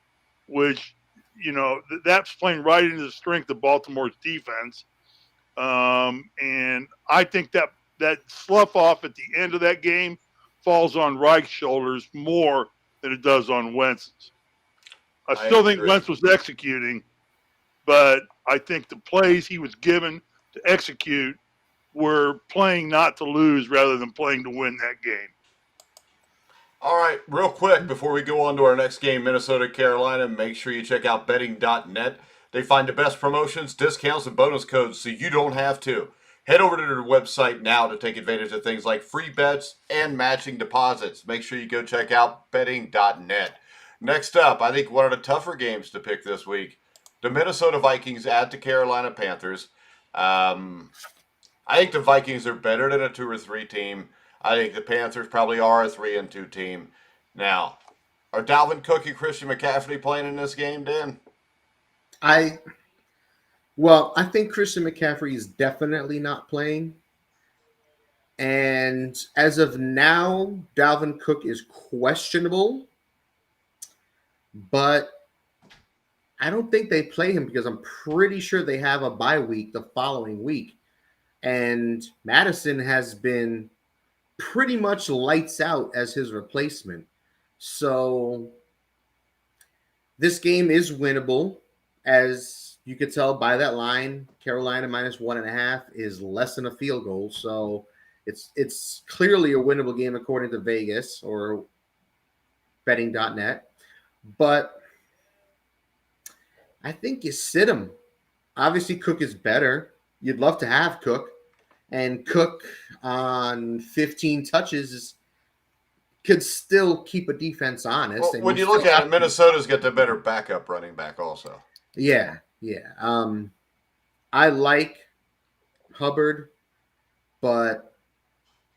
which, that's playing right into the strength of Baltimore's defense. And I think that slough off at the end of that game falls on Reich's shoulders more than it does on Wentz's. I still think Wentz was executing, but I think the plays he was given to execute were playing not to lose rather than playing to win that game. All right, real quick, before we go on to our next game, Minnesota, Carolina, make sure you check out betting.net. They find the best promotions, discounts, and bonus codes so you don't have to. Head over to their website now to take advantage of things like free bets and matching deposits. Make sure you go check out betting.net. Next up, I think one of the tougher games to pick this week, the Minnesota Vikings at the Carolina Panthers. I think the Vikings are better than a 2 or 3 team. I think the Panthers probably are a 3-2 team. Now, are Dalvin Cook and Christian McCaffrey playing in this game, Dan? I think Christian McCaffrey is definitely not playing. And as of now, Dalvin Cook is questionable. But I don't think they play him because I'm pretty sure they have a bye week the following week. And Madison has been pretty much lights out as his replacement. So this game is winnable. As you could tell by that line, Carolina -1.5 is less than a field goal. So it's clearly a winnable game according to Vegas or betting.net. But I think you sit him. Obviously, Cook is better. You'd love to have Cook, and Cook on 15 touches could still keep a defense honest. Well, And when you you look still at have it, Minnesota's got the better backup running back also. yeah, yeah. I like Hubbard, but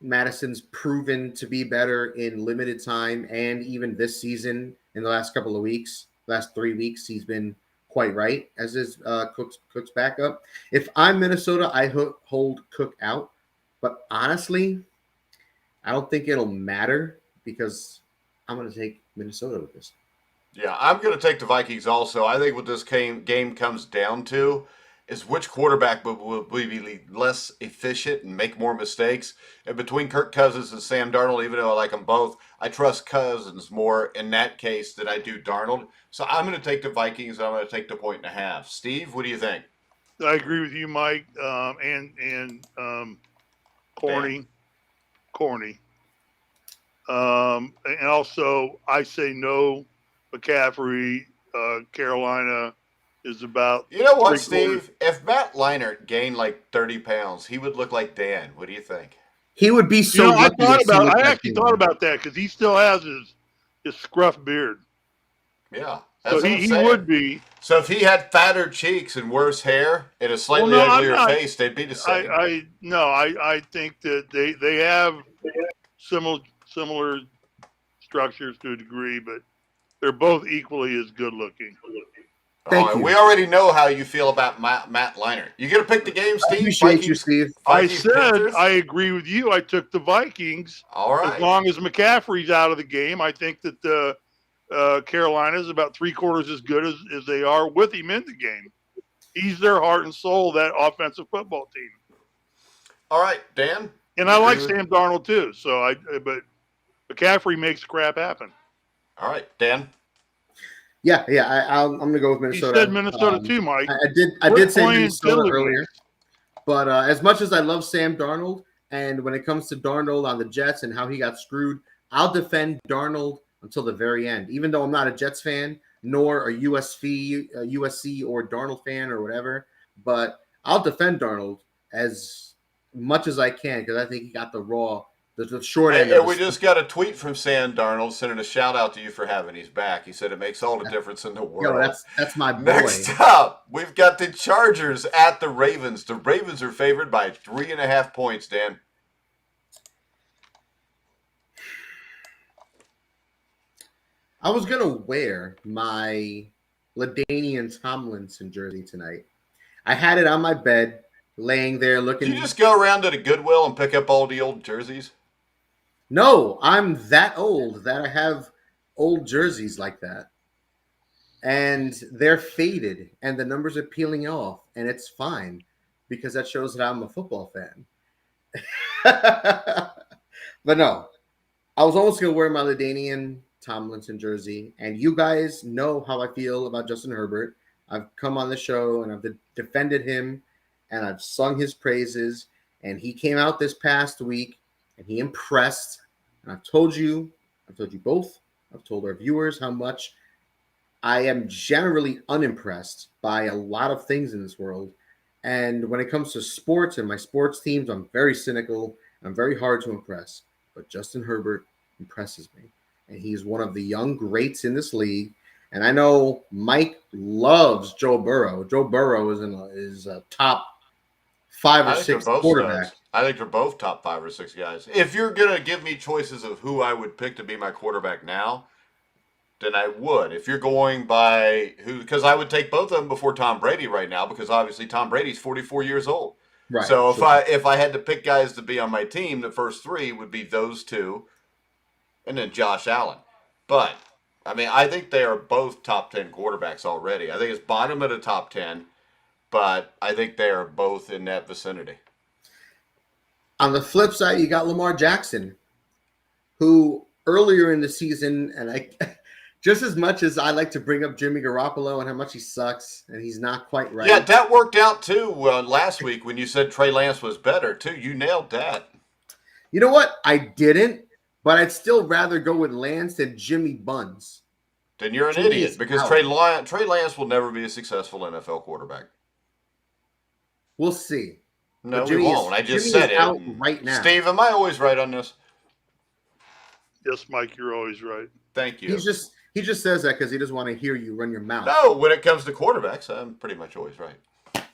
Madison's proven to be better in limited time, and even this season in the last couple of weeks, last 3 weeks, he's been quite right as his Cook's backup. If I'm Minnesota, I hold Cook out, but honestly, I don't think it'll matter because I'm going to take Minnesota with this. Yeah, I'm going to take the Vikings also. I think what this game comes down to is which quarterback will be less efficient and make more mistakes. And between Kirk Cousins and Sam Darnold, even though I like them both, I trust Cousins more in that case than I do Darnold. So I'm going to take the Vikings. I'm going to take the 1.5. Steve, what do you think? I agree with you, Mike, and corny. And also, I say no. McCaffrey, Carolina is about. You know what, 3/4. Steve? If Matt Leinart gained like 30 pounds, he would look like Dan. What do you think? He would be so lucky to see what I that actually team thought is. about that because he still has his scruff beard. Yeah. So That's what I'm he saying. would be. So if he had fatter cheeks and worse hair and a slightly Well, no, I'm uglier not. face, they'd be the same. I think that they have similar structures to a degree, but they're both equally as good looking. Thank you. We already know how you feel about Matt Leinart. You going to pick the game, Steve? Appreciate you, Steve. I Vikings said Panthers? I agree with you. I took the Vikings. All right. As long as McCaffrey's out of the game, I think that the Carolina is about 3/4 as good as they are with him in the game. He's their heart and soul, that offensive football team. All right, Dan. And I like Sam Darnold too. But McCaffrey makes crap happen. All right, Dan. Yeah. I'm going to go with Minnesota. He said Minnesota too, Mike. I did say playing Minnesota Philly. earlier, but as much as I love Sam Darnold, and when it comes to Darnold on the Jets and how he got screwed, I'll defend Darnold until the very end. Even though I'm not a Jets fan, nor a USC or Darnold fan or whatever, but I'll defend Darnold as much as I can because I think he got the short end. And we just got a tweet from Sam Darnold sending a shout out to you for having his back. He said it makes all the difference in the world. Yo, that's my boy. Next up, we've got the Chargers at the Ravens. The Ravens are favored by 3.5 points, Dan. I was going to wear my LaDainian Tomlinson jersey tonight. I had it on my bed, laying there looking. Did you just go around to the Goodwill and pick up all the old jerseys? No, I'm that old that I have old jerseys like that. And they're faded and the numbers are peeling off, and it's fine because that shows that I'm a football fan. But no, I was almost going to wear my LaDainian Tomlinson jersey, and you guys know how I feel about Justin Herbert. I've come on the show and I've defended him and I've sung his praises, and he came out this past week and he impressed. And I've told you both, I've told our viewers how much I am generally unimpressed by a lot of things in this world. And when it comes to sports and my sports teams, I'm very cynical. I'm very hard to impress. But Justin Herbert impresses me. And he's one of the young greats in this league. And I know Mike loves Joe Burrow. Joe Burrow is a top 5 or 6 quarterback. I think they're both top 5 or 6 guys. If you're going to give me choices of who I would pick to be my quarterback now, then I would. If you're going by who, because I would take both of them before Tom Brady right now, because obviously Tom Brady's 44 years old. Right. So if I had to pick guys to be on my team, the first 3 would be those 2, and then Josh Allen. But I mean, I think they are both top 10 quarterbacks already. I think it's bottom of the top 10, but I think they are both in that vicinity. On the flip side, you got Lamar Jackson, who earlier in the season, and I, just as much as I like to bring up Jimmy Garoppolo and how much he sucks and he's not quite right. Yeah, that worked out too last week when you said Trey Lance was better too. You nailed that. You know what? I didn't, but I'd still rather go with Lance than Jimmy Buns. Then you're an Jimmy idiot is because out. Trey Lance will never be a successful NFL quarterback. We'll see. No, But we won't. I just said it. out right now. Steve, am I always right on this? Yes, Mike, you're always right. Thank you. He just says that because he doesn't want to hear you run your mouth. No, when it comes to quarterbacks, I'm pretty much always right.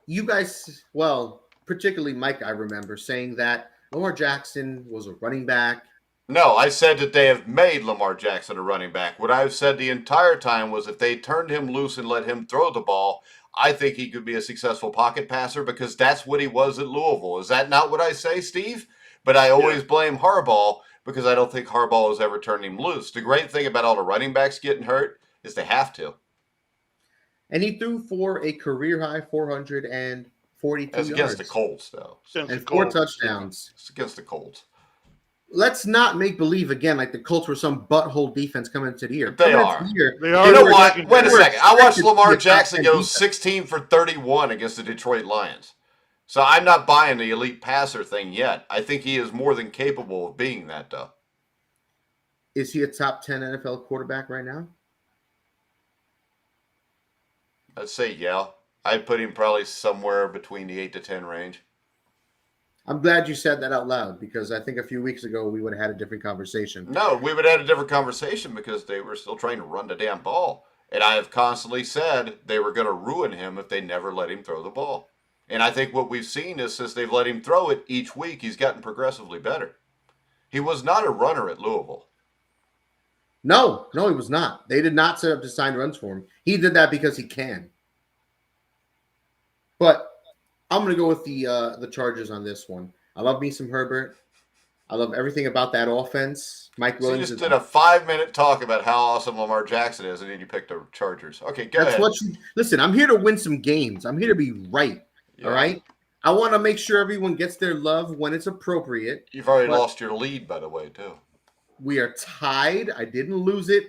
You guys, well, particularly Mike, I remember saying that Lamar Jackson was a running back. No, I said that they have made Lamar Jackson a running back. What I've said the entire time was if they turned him loose and let him throw the ball, I think he could be a successful pocket passer because that's what he was at Louisville. Is that not what I say, Steve? But I always blame Harbaugh because I don't think Harbaugh has ever turned him loose. The great thing about all the running backs getting hurt is they have to. And he threw for a career-high 442 That's yards. against the Colts, though. And 4 touchdowns. It's against the Colts. Let's not make believe again like the Colts were some butthole defense coming into the year. They are. They are. You know what? Wait a second. I watched Lamar expected to be a Jackson top 10 go defense. 16 for 31 against the Detroit Lions. So I'm not buying the elite passer thing yet. I think he is more than capable of being that, though. Is he a top 10 NFL quarterback right now? I'd say yeah. I'd put him probably somewhere between the 8 to 10 range. I'm glad you said that out loud because I think a few weeks ago we would have had a different conversation. No, we would have had a different conversation because they were still trying to run the damn ball. And I have constantly said they were going to ruin him if they never let him throw the ball. And I think what we've seen is since they've let him throw it each week, he's gotten progressively better. He was not a runner at Louisville. No, he was not. They did not set up to sign runs for him. He did that because he can. But I'm going to go with the Chargers on this one. I love me some Herbert. I love everything about that offense. Mike So you Williams. just did a 5-minute talk about how awesome Lamar Jackson is, and then you picked the Chargers. Okay, go ahead. Listen, I'm here to win some games. I'm here to be right. Yeah. All right? I want to make sure everyone gets their love when it's appropriate. You've already lost your lead, by the way, too. We are tied. I didn't lose it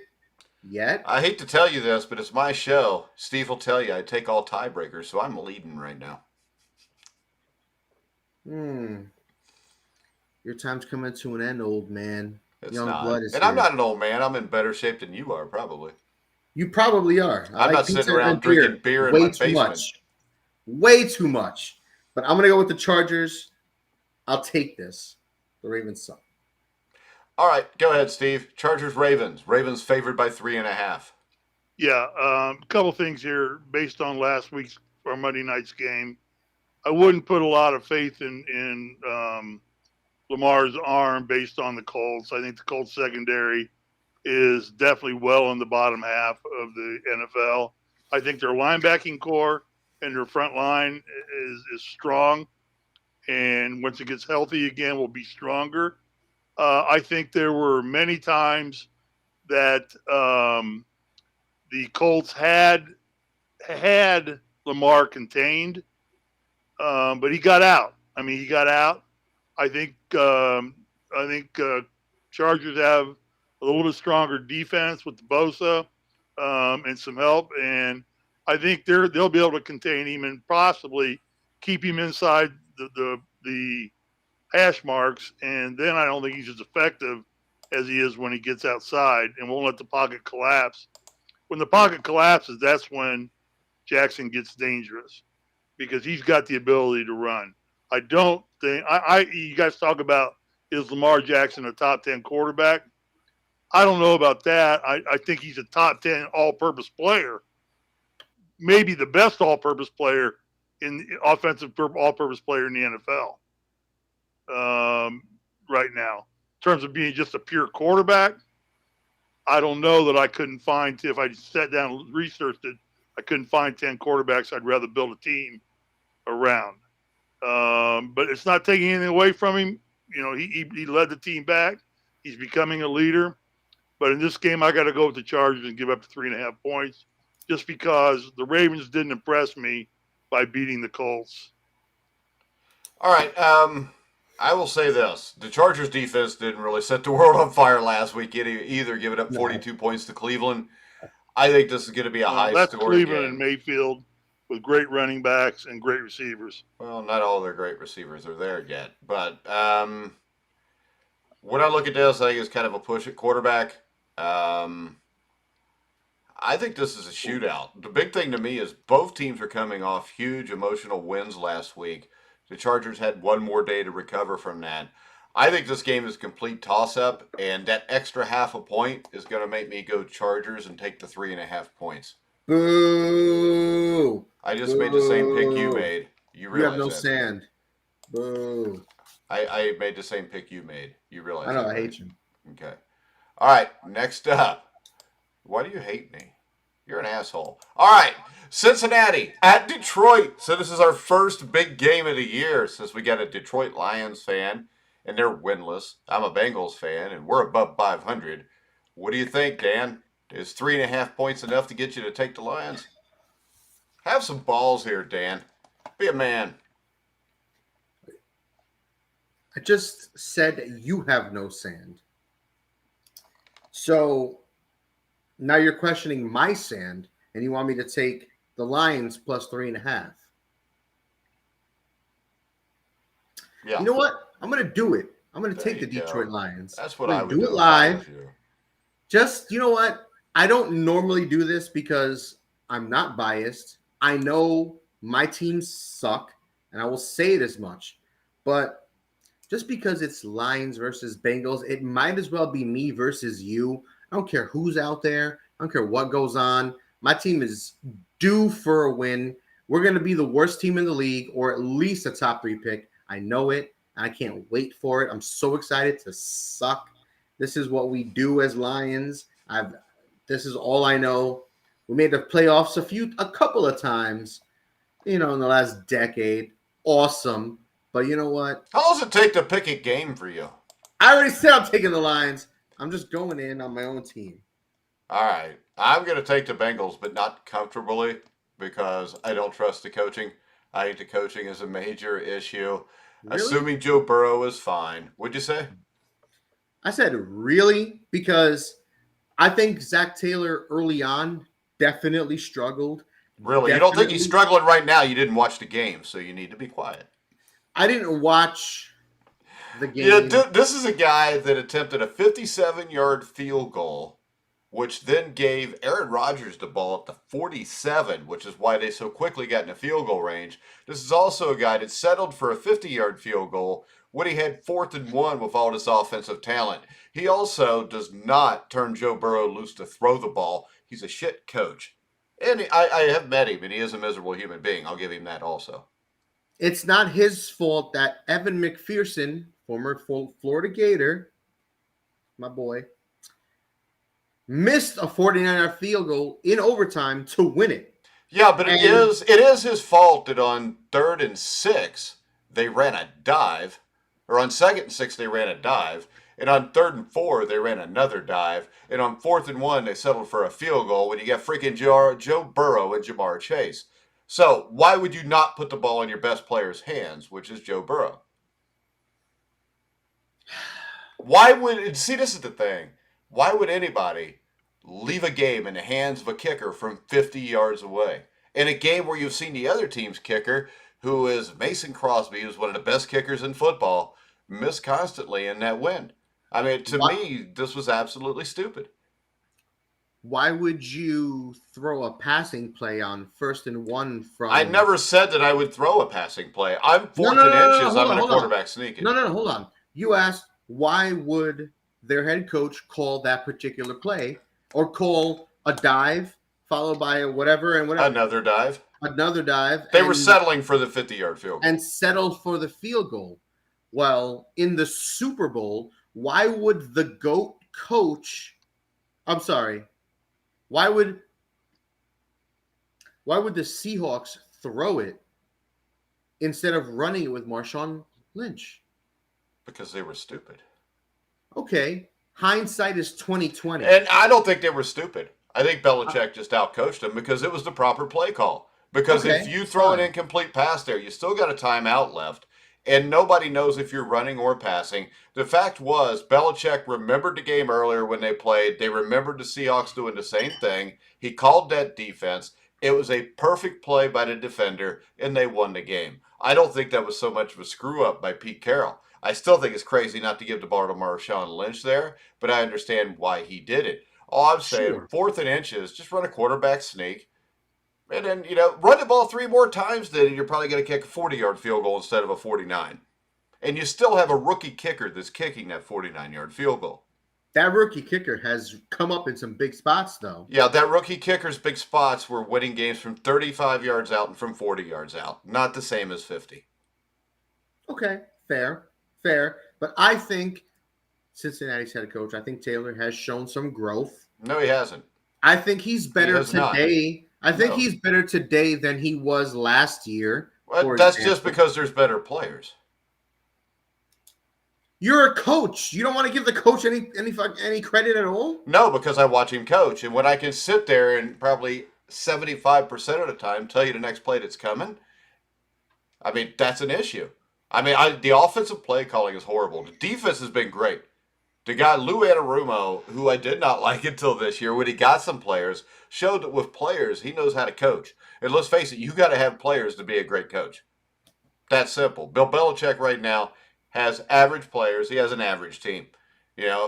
yet. I hate to tell you this, but it's my show. Steve will tell you I take all tiebreakers, so I'm leading right now. Your time's coming to an end, old man. It's Young not. blood is And here. I'm not an old man. I'm in better shape than you are, probably. You probably are. I'm not sitting around drinking beer in my basement. Much. Way too much. But I'm going to go with the Chargers. I'll take this. The Ravens suck. All right, go ahead, Steve. Chargers, Ravens. Ravens favored by 3.5. Yeah, a couple things here based on last week's or Monday night's game. I wouldn't put a lot of faith in Lamar's arm based on the Colts. I think the Colts secondary is definitely well in the bottom half of the NFL. I think their linebacking core and their front line is strong, and once it gets healthy again, will be stronger. I think there were many times that the Colts had Lamar contained, but he got out. I mean, he got out. I think Chargers have a little bit stronger defense with the Bosa and some help, and I think they'll be able to contain him and possibly keep him inside the hash marks, and then I don't think he's as effective as he is when he gets outside and won't let the pocket collapse. When the pocket collapses, that's when Jackson gets dangerous because he's got the ability to run. I don't think you guys talk about is Lamar Jackson a top 10 quarterback? I don't know about that. I think he's a top 10 all-purpose player, maybe the best all-purpose player in offensive all-purpose player in the NFL. Right now, in terms of being just a pure quarterback, I don't know that I couldn't find, if I sat down and researched it, I couldn't find 10 quarterbacks I'd rather build a team around. But it's not taking anything away from him. You know, he led the team back. He's becoming a leader. But in this game, I got to go with the Chargers and give up 3.5 points just because the Ravens didn't impress me by beating the Colts. All right. I will say this. The Chargers defense didn't really set the world on fire last week either, giving up 42 points to Cleveland. I think this is going to be a high-scoring game. That's Cleveland and Mayfield with great running backs and great receivers. Well, not all their great receivers are there yet. But when I look at this, I think it's kind of a push at quarterback. I I think this is a shootout. The big thing to me is both teams are coming off huge emotional wins last week. The Chargers had one more day to recover from that. I think this game is a complete toss-up, and that extra half a point is going to make me go Chargers and take the 3.5 points. Boo! I just made the same pick you made. You You have realize no that? sand. Boo! I made the same pick you made. You realize I know. that, I right? hate you. Okay. All right. Next up. Why do you hate me? You're an asshole. All right. Cincinnati at Detroit. So this is our first big game of the year since we got a Detroit Lions fan and they're winless. I'm a Bengals fan and we're above 500. What do you think, Dan? Is 3.5 points enough to get you to take the Lions? Have some balls here, Dan. Be a man. I just said you have no sand. So now you're questioning my sand, and you want me to take the Lions plus 3.5. Yeah. You know what? I'm going to do it. I'm going to There take the you Detroit go. Lions. That's what I'm I gonna would do do it if I was live. you. Just, you know what? I don't normally do this because I'm not biased. I know my teams suck, and I will say it as much. But just because it's Lions versus Bengals, it might as well be me versus you. I don't care who's out there. I don't care what goes on. My team is due for a win. We're going to be the worst team in the league, or at least a top 3 pick. I know it. I can't wait for it. I'm so excited to suck. This is what we do as Lions. This is all I know. We made the playoffs a couple of times, in the last decade. Awesome. But you know what? How long does it take to pick a game for you? I already said I'm taking the Lions. I'm just going in on my own team. All right. I'm going to take the Bengals, but not comfortably because I don't trust the coaching. I think the coaching is a major issue. Really? Assuming Joe Burrow is fine. What'd you say? I said really because I think Zach Taylor early on definitely struggled. Really? You don't think he's struggling right now? You didn't watch the game, so you need to be quiet. I didn't watch the game. Yeah, this is a guy that attempted a 57-yard field goal, which then gave Aaron Rodgers the ball at the 47, which is why they so quickly got in the field goal range. This is also a guy that settled for a 50-yard field goal when he had 4th and 1 with all this offensive talent. He also does not turn Joe Burrow loose to throw the ball. He's a shit coach. And I have met him, and he is a miserable human being. I'll give him that also. It's not his fault that Evan McPherson, former Florida Gator, my boy, missed a 49-yard field goal in overtime to win it. Yeah, but it is his fault that on 3rd and 6 they ran a dive, or on 2nd and 6 they ran a dive, and on 3rd and 4 they ran another dive, and on 4th and 1 they settled for a field goal when you got freaking Joe Burrow and Jamar Chase. So why would you not put the ball in your best player's hands, which is Joe Burrow? This is the thing. Why would anybody leave a game in the hands of a kicker from 50 yards away? In a game where you've seen the other team's kicker, who is Mason Crosby, who's one of the best kickers in football, miss constantly in that win. I mean, to me, this was absolutely stupid. Why would you throw a passing play on 1st and 1 from... I never said that I would throw a passing play. I'm 4th and inches. I'm in a quarterback sneaking. No, hold on. You asked, why would their head coach call that particular play or call a dive followed by a whatever and whatever? Another dive. They were settling for the 50-yard field goal. And settled for the field goal. Well, in the Super Bowl, why would the GOAT coach... I'm sorry. Why would the Seahawks throw it instead of running it with Marshawn Lynch? Because they were stupid. Okay. Hindsight is 2020. And I don't think they were stupid. I think Belichick just outcoached them because it was the proper play call. Because if you throw an incomplete pass there, you still got a timeout left. And nobody knows if you're running or passing. The fact was, Belichick remembered the game earlier when they played. They remembered the Seahawks doing the same thing. He called that defense. It was a perfect play by the defender, and they won the game. I don't think that was so much of a screw-up by Pete Carroll. I still think it's crazy not to give the ball to Marshawn Lynch there, but I understand why he did it. All I'm saying, Sure. 4th and inches, just run a quarterback sneak. And then, run the ball 3 more times, then you're probably going to kick a 40-yard field goal instead of a 49. And you still have a rookie kicker that's kicking that 49-yard field goal. That rookie kicker has come up in some big spots, though. Yeah, that rookie kicker's big spots were winning games from 35 yards out and from 40 yards out. Not the same as 50. Okay, fair. But I think Cincinnati's head coach, I think Taylor has shown some growth. No, he hasn't. I think he's better today. I think No. he's better today than he was last year. Well, that's just because there's better players. You're a coach. You don't want to give the coach any credit at all? No, because I watch him coach. And when I can sit there and probably 75% of the time tell you the next play that's coming, I mean, that's an issue. I mean, the offensive play calling is horrible. The defense has been great. The guy, Lou Anarumo, who I did not like until this year, when he got some players, showed that with players, he knows how to coach. And let's face it, you got to have players to be a great coach. That's simple. Bill Belichick right now has average players. He has an average team.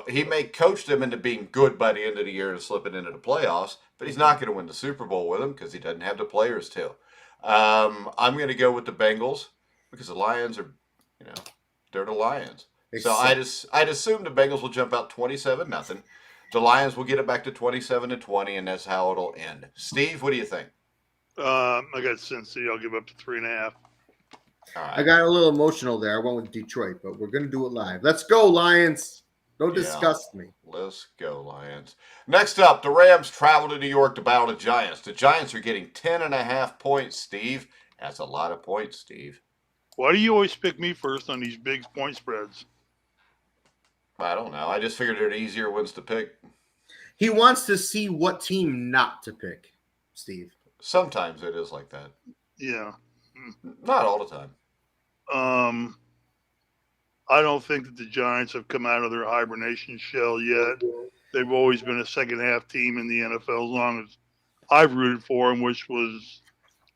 He may coach them into being good by the end of the year and slipping into the playoffs, but he's not going to win the Super Bowl with them because he doesn't have the players to. I'm going to go with the Bengals because the Lions are, they're the Lions. So I'd assume the Bengals will jump out 27-0. The Lions will get it back to 27-20, and that's how it'll end. Steve, what do you think? I got Cincy. I'll give up to 3.5. All right. I got a little emotional there. I went with Detroit, but we're going to do it live. Let's go, Lions. Don't disgust me. Let's go, Lions. Next up, the Rams travel to New York to battle the Giants. The Giants are getting 10.5 points, Steve. That's a lot of points, Steve. Why do you always pick me first on these big point spreads? I don't know. I just figured they're the easier ones to pick. He wants to see what team not to pick, Steve. Sometimes it is like that. Yeah. Not all the time. I don't think that the Giants have come out of their hibernation shell yet. They've always been a second half team in the NFL as long as I've rooted for them, which was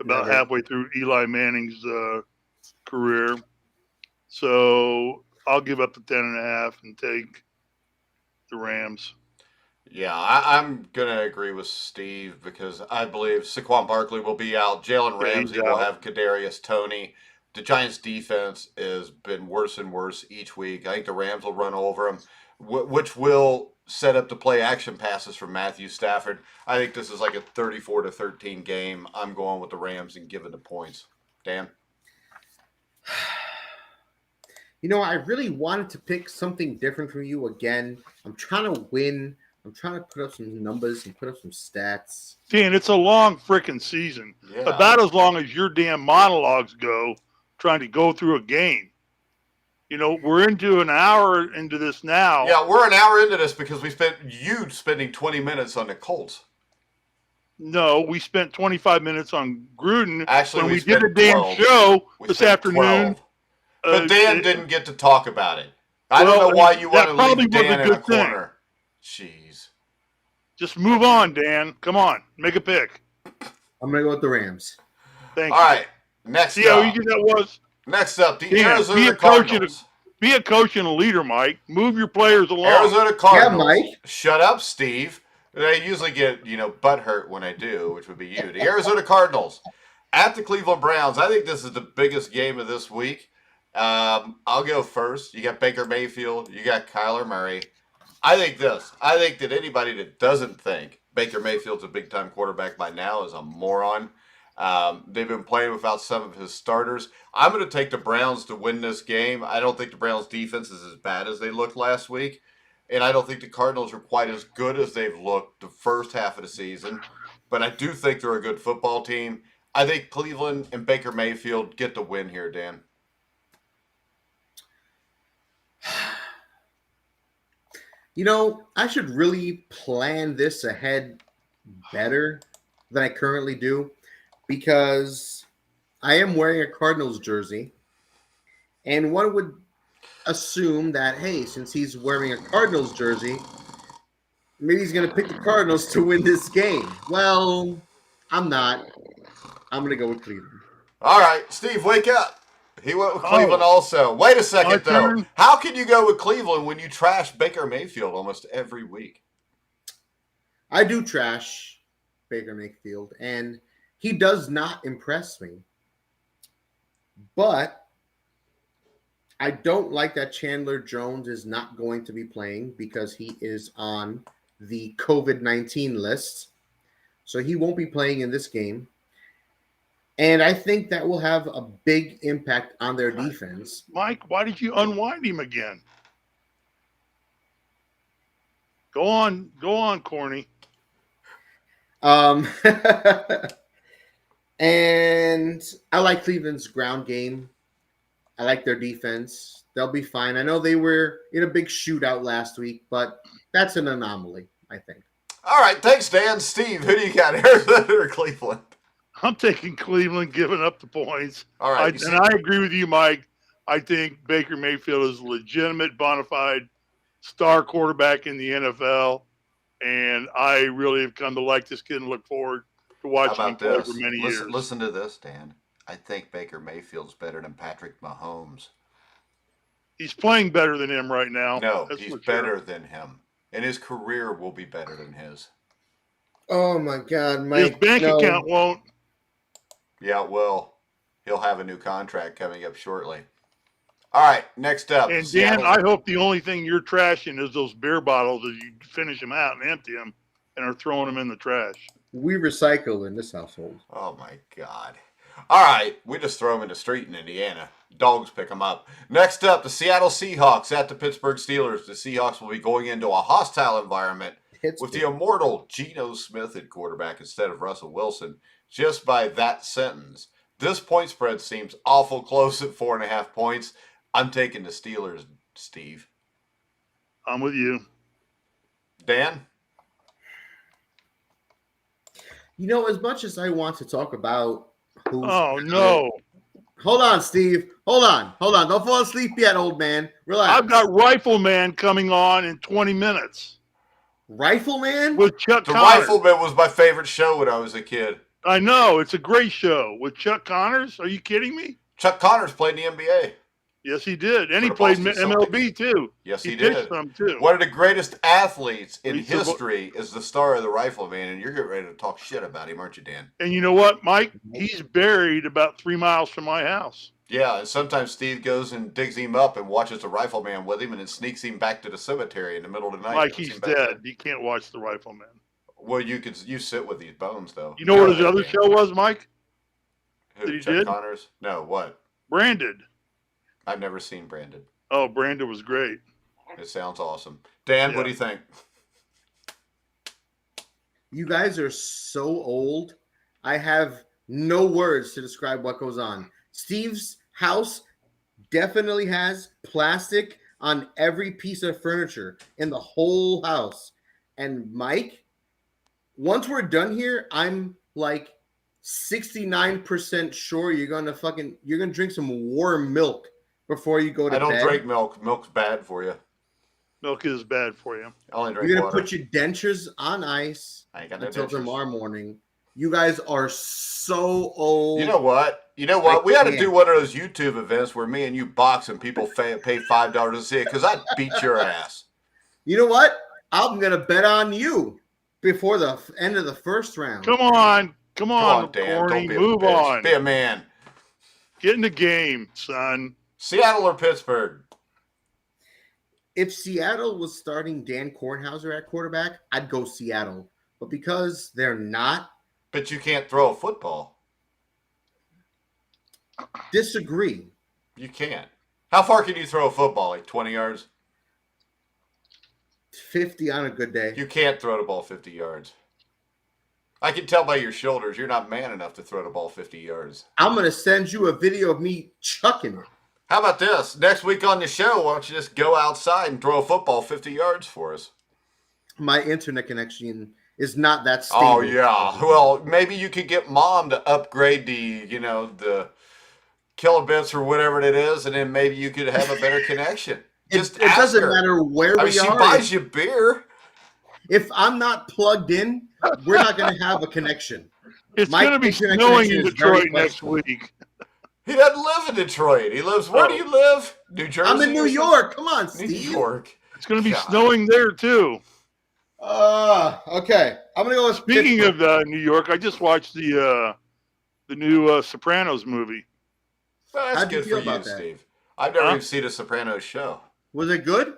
about halfway through Eli Manning's career. So I'll give up the 10.5 and take the Rams. Yeah, I'm going to agree with Steve because I believe Saquon Barkley will be out. Jalen Ramsey will have Kadarius Toney. The Giants' defense has been worse and worse each week. I think the Rams will run over them, which will set up the play action passes from Matthew Stafford. I think this is like a 34-13 game. I'm going with the Rams and giving the points. Dan? I really wanted to pick something different from you again. I'm trying to win. I'm trying to put up some numbers and put up some stats. Dan, it's a long freaking season. Yeah. About as long as your damn monologues go trying to go through a game. We're into an hour into this now. Yeah, we're an hour into this because we spent spending 20 minutes on the Colts. No, we spent 25 minutes on Gruden. Actually, when we did a spent damn 12. show We this spent afternoon. 12. But Dan didn't get to talk about it. I don't know why you want to leave Dan in a corner. Jeez. Just move on, Dan. Come on. Make a pick. I'm going to go with the Rams. Thank you. All right. Next See up. how easy that was? Next up, the Dan, Arizona Cardinals. Be a coach and a leader, Mike. Move your players along. Arizona Cardinals. Yeah, Mike. Shut up, Steve. They usually get, butt hurt when I do, which would be you. The Arizona Cardinals at the Cleveland Browns. I think this is the biggest game of this week. I'll go first. You got Baker Mayfield. You got Kyler Murray. I think that anybody that doesn't think Baker Mayfield's a big-time quarterback by now is a moron. They've been playing without some of his starters. I'm going to take the Browns to win this game. I don't think the Browns' defense is as bad as they looked last week. And I don't think the Cardinals are quite as good as they've looked the first half of the season. But I do think they're a good football team. I think Cleveland and Baker Mayfield get the win here, Dan. I should really plan this ahead better than I currently do because I am wearing a Cardinals jersey. And one would assume that, hey, since he's wearing a Cardinals jersey, maybe he's going to pick the Cardinals to win this game. Well, I'm not. I'm going to go with Cleveland. All right, Steve, wake up. He went with Cleveland also. Wait a second, though. How can you go with Cleveland when you trash Baker Mayfield almost every week? I do trash Baker Mayfield, and he does not impress me. But I don't like that Chandler Jones is not going to be playing because he is on the COVID-19 list. So he won't be playing in this game. And I think that will have a big impact on their defense. Mike, why did you unwind him again? Go on, Corny. And I like Cleveland's ground game. I like their defense. They'll be fine. I know they were in a big shootout last week, but that's an anomaly, I think. All right, thanks, Dan. Steve, who do you got, Arizona or Cleveland? I'm taking Cleveland, giving up the points. All right, and I agree with you, Mike. I think Baker Mayfield is a legitimate, bona fide star quarterback in the NFL, and I really have come to like this kid and look forward to watching him play for many years. Listen to this, Dan. I think Baker Mayfield's better than Patrick Mahomes. He's playing better than him right now. No, he's better than him, and his career will be better than his. Oh my God, Mike! His bank account won't. Yeah, it will. He'll have a new contract coming up shortly. All right, next up. And Dan, I hope the only thing you're trashing is those beer bottles as you finish them out and empty them and are throwing them in the trash. We recycle in this household. Oh my God. All right, we just throw them in the street in Indiana. Dogs pick them up. Next up, the Seattle Seahawks at the Pittsburgh Steelers. The Seahawks will be going into a hostile environment with the immortal Geno Smith at quarterback instead of Russell Wilson. Just by that sentence, this point spread seems awful close at 4.5 points. I'm taking the Steelers, Steve. I'm with you. Dan? You know, as much as I want to talk about who's... Oh, no. Hold on, Steve. Hold on. Don't fall asleep yet, old man. Relax. I've got Rifleman coming on in 20 minutes. Rifleman? With Chuck The Connors. Rifleman was my favorite show when I was a kid. I know. It's a great show. With Chuck Connors? Are you kidding me? Chuck Connors played in the NBA. Yes, he did. And he For the played Boston MLB, too. Yes, he pitched did. some, too. One of the greatest athletes in history is the star of the Rifleman, and you're getting ready to talk shit about him, aren't you, Dan? And you know what, Mike? He's buried about 3 miles from my house. Yeah, and sometimes Steve goes and digs him up and watches the Rifleman with him and then sneaks him back to the cemetery in the middle of the night. Mike, he's dead. You can't watch the Rifleman. Well, you sit with these bones, though. You know what his other show was, Mike? Who, that he Chuck did? Connors? No, what? Branded. I've never seen Brandon. Oh, Brandon was great. It sounds awesome. Dan, what do you think? You guys are so old. I have no words to describe what goes on. Steve's house definitely has plastic on every piece of furniture in the whole house. And Mike, once we're done here, I'm like 69% sure you're gonna drink some warm milk before you go to bed. I don't drink milk. Milk's bad for you. Milk is bad for you. I only drink You're gonna water. put your dentures on ice I ain't got no until dentures. tomorrow morning. You guys are so old. You know what? We ought to do one of those YouTube events where me and you box and people pay $5 to see it because I'd beat your ass. You know what? I'm gonna bet on you before the end of the first round. Come on, Dan. Corny. Don't be Move a bitch. on. Be a man. Get in the game, son. Seattle or Pittsburgh? If Seattle was starting Dan Kornhauser at quarterback, I'd go Seattle. But because they're not, But you can't throw a football. disagree. You can't. How far can you throw a football? Like 20 yards? 50 on a good day. You can't throw the ball 50 yards. I can tell by your shoulders you're not man enough to throw the ball 50 yards. I'm gonna send you a video of me chucking it. How about this? Next week on the show, why don't you just go outside and throw a football 50 yards for us? My internet connection is not that stable. Oh, yeah. Well, maybe you could get Mom to upgrade the kilobits or whatever it is, and then maybe you could have a better connection. Just it ask doesn't her. matter where we She are. buys you beer. If I'm not plugged in, we're not going to have a connection. It's My going to be internet snowing connection in is very Detroit next questionable. week. He doesn't live in Detroit. He lives. Where do you live? New Jersey. I'm in New York. Come on, New Steve. York. It's going to be God. snowing there, too. Okay. I'm gonna go with Speaking Pittsburgh. of New York, I just watched the new Sopranos movie. Well, that's How'd you good for feel you, about that? Steve. I've never Huh? even seen a Sopranos show. Was it good?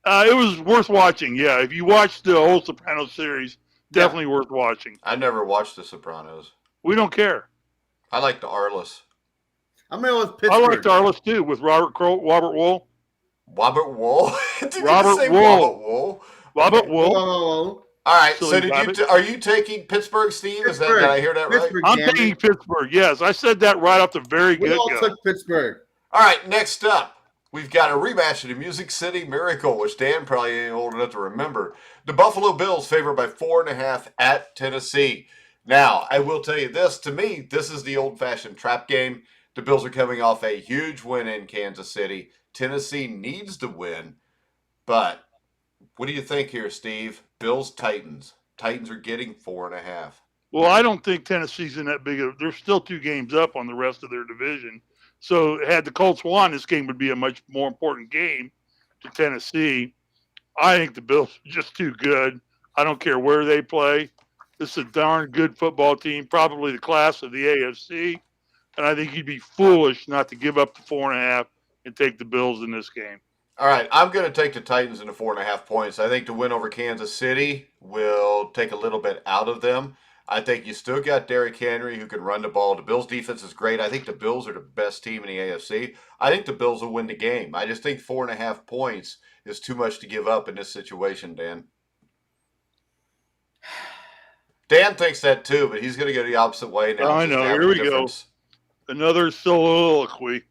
It was worth watching. Yeah, if you watched the whole Sopranos series, definitely worth watching. I never watched The Sopranos. We don't care. I like the Arliss. I'm gonna go with I Pittsburgh. liked Arliss too with Robert Wool. Robert Wool? Did you Robert just say Wool. Robert Wool? Robert Okay. Wool. Whoa. All right. Silly So rabbit. are you taking Pittsburgh, Steve? Is that Pittsburgh. did I hear that right? Pittsburgh, I'm damn taking it. Pittsburgh. Yes, I said that right off the very We all get-go. took Pittsburgh. All right. Next up, we've got a rematch of the Music City Miracle, which Dan probably ain't old enough to remember. The Buffalo Bills favored by 4.5 at Tennessee. Now, I will tell you this. To me, this is the old-fashioned trap game. The Bills are coming off a huge win in Kansas City. Tennessee needs to win. But what do you think here, Steve? Bills, Titans. Titans are getting 4.5. Well, I don't think Tennessee's in that big of. They're still 2 games up on the rest of their division. So had the Colts won, this game would be a much more important game to Tennessee. I think the Bills are just too good. I don't care where they play. This is a darn good football team, probably the class of the AFC. And I think you'd be foolish not to give up the 4.5 and take the Bills in this game. All right, I'm going to take the Titans in the 4.5 points. I think the win over Kansas City will take a little bit out of them. I think you still got Derrick Henry who can run the ball. The Bills' defense is great. I think the Bills are the best team in the AFC. I think the Bills will win the game. I just think 4.5 points is too much to give up in this situation, Dan. Dan thinks that too, but he's going to go the opposite way now. I know. Here we go. Another soliloquy.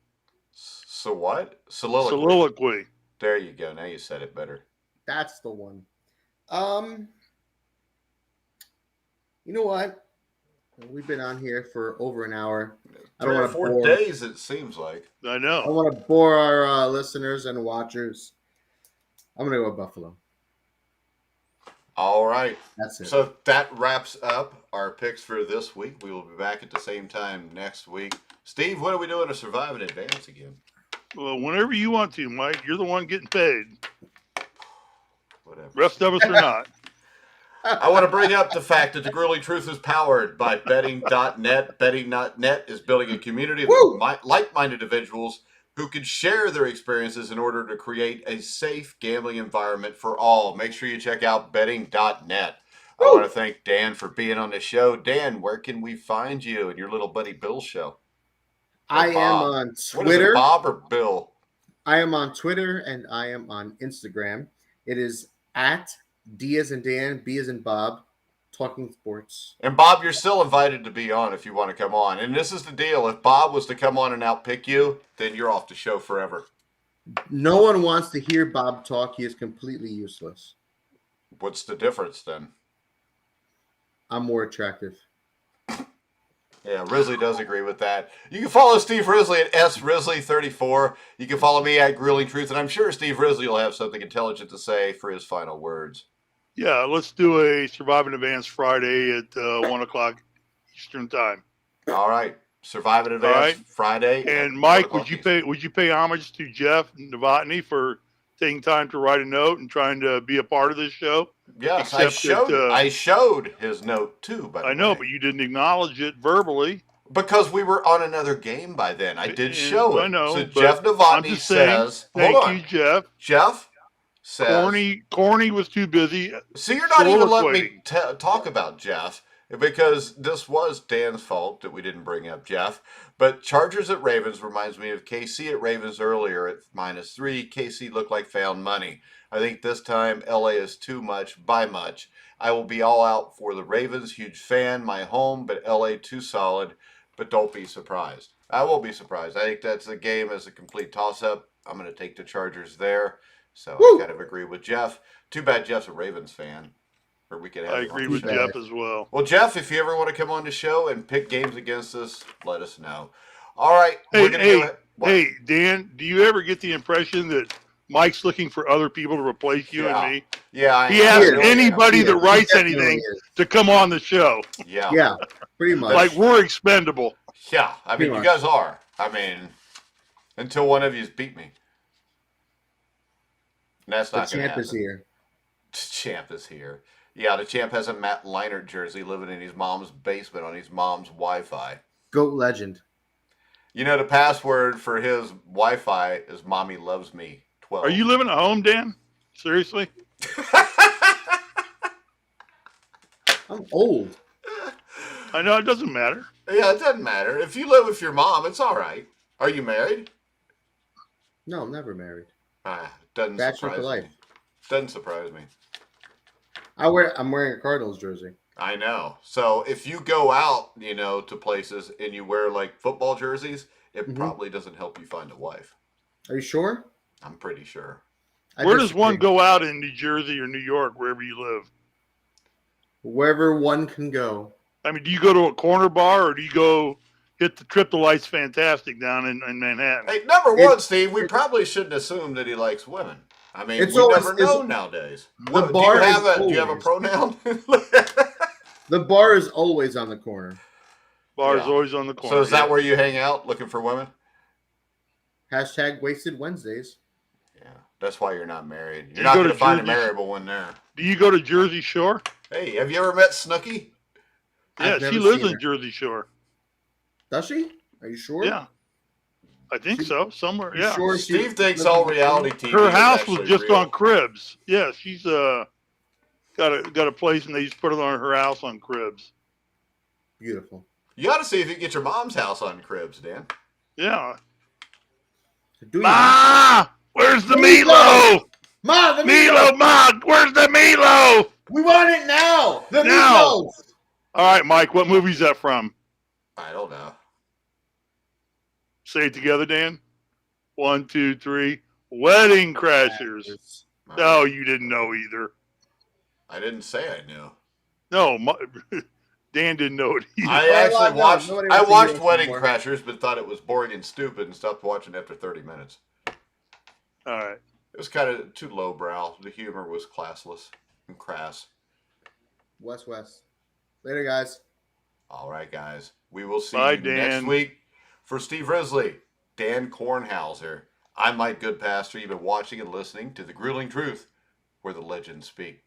So what? Soliloquy. Soliloquy. There you go. Now you said it better. That's the one. You know what? We've been on here for over an hour. I don't 3 or want to 4 bore. days, it seems like. I I know. don't want to bore our listeners and watchers. I'm gonna go with Buffalo. All right. That's it. So that wraps up our picks for this week. We will be back at the same time next week. Steve, what are we doing to survive in advance again? Well, whenever you want to, Mike. You're the one getting paid. Whatever. Rest of us are not. I want to bring up the fact that the Grueling Truth is powered by betting.net. Betting.net is building a community of like-minded individuals who can share their experiences in order to create a safe gambling environment for all. Make sure you check out betting.net. I want to thank Dan for being on the show. Dan, where can we find you and your little buddy Bill show? I am on What is it, Twitter. Bob or Bill? I am on Twitter and I am on Instagram. It is at D as in Dan, B as in Bob, Talking Sports. And Bob, you're still invited to be on if you want to come on. And this is the deal. If Bob was to come on and outpick you, then you're off the show forever. No one wants to hear Bob talk. He is completely useless. What's the difference then? I'm more attractive. Yeah, Risley does agree with that. You can follow Steve Risley at srisley34. You can follow me at Grueling Truth, and I'm sure Steve Risley will have something intelligent to say for his final words. Yeah, let's do a Survive in Advance Friday at 1 o'clock Eastern Time. All right. Survive in Advance Right. Friday. And Mike, would you pay homage to Jeff Novotny for taking time to write a note and trying to be a part of this show? Yes, Except I showed his note too, by the I know, way. but you didn't acknowledge it verbally. Because we were on another game by then. I did And show it. I know. So but Jeff I'm Novotny just saying, says, thank hold on. you, Jeff. Jeff says, Corny was too busy. so you're not even letting me soliloquating. talk about Jeff because this was Dan's fault that we didn't bring up Jeff. But Chargers at Ravens reminds me of KC at Ravens earlier at -3. KC looked like found money. I think this time LA is too much by much. I will be all out for the Ravens. Huge fan, my home, but LA too solid. But don't be surprised. I will be surprised. I think that's a game as a complete toss-up. I'm going to take the Chargers there. So I kind of agree with Jeff. Too bad Jeff's a Ravens fan. Or we could have I him on agree the with show. Jeff as well. Well, Jeff, if you ever want to come on the show and pick games against us, let us know. All right. We're going to do it. Hey, Dan, do you ever get the impression that Mike's looking for other people to replace you and me? Yeah. He asks really anybody am. that writes He definitely anything is. to come on the show. Yeah. Yeah, pretty much. Like we're expendable. Yeah. I mean, Pretty you much. guys are. I mean, until one of you beat me. And that's the not going to champ is happen. here. Champ is here. Yeah, the champ has a Matt Leinart jersey living in his mom's basement on his mom's Wi-Fi. Goat legend. You know, the password for his Wi-Fi is "Mommy loves me 12." Are you living at home, Dan? Seriously? I'm old. I know it doesn't matter. Yeah, it doesn't matter. If you live with your mom, it's all right. Are you married? No, I'm never married. Doesn't Bachelor for surprise life. me. Doesn't surprise me. I'm wearing a Cardinals jersey. I know. So if you go out, to places and you wear like football jerseys, it probably doesn't help you find a wife. Are you sure? I'm pretty sure. Where does one go out in New Jersey or New York, wherever you live? Wherever one can go. I mean, do you go to a corner bar or do you go hit the Trip the Lights Fantastic down in Manhattan? Hey, number one, Steve, we probably shouldn't assume that he likes women. I mean, we never know nowadays. Do you have a pronoun? The bar is always on the corner. Bar is always on the corner. So is that where you hang out looking for women? Hashtag wasted Wednesdays. Yeah, that's why you're not married. You're not going to find a marriable one there. Do you go to Jersey Shore? Hey, have you ever met Snooki? Yeah, she lives in Jersey Shore. Does she? Are you sure? Yeah. I think so. Somewhere, yeah. Sure Steve thinks all reality TV. Her house was just real. on Cribs. Yeah, she's got a place, and they just put it on her house on Cribs. Beautiful. You ought to see if you can get your mom's house on Cribs, Dan. Yeah. Ma, where's the meatloaf? Ma, the meatloaf. Ma, where's the meatloaf? We want it now. The now. meatloaf. All right, Mike. What movie's that from? I don't know. Say it together, Dan. 1, 2, 3. Wedding Crashers. No, you didn't know either. I didn't say I knew. No, Dan didn't know it either. I actually watched Wedding Crashers, but thought it was boring and stupid and stopped watching after 30 minutes. All right. It was kind of too lowbrow. The humor was classless and crass. West. Later, guys. All right, guys. We will see Bye, you Dan. next week. For Steve Risley, Dan Kornhauser, I'm Mike Goodpaster. You've been watching and listening to The Grueling Truth, where the legends speak.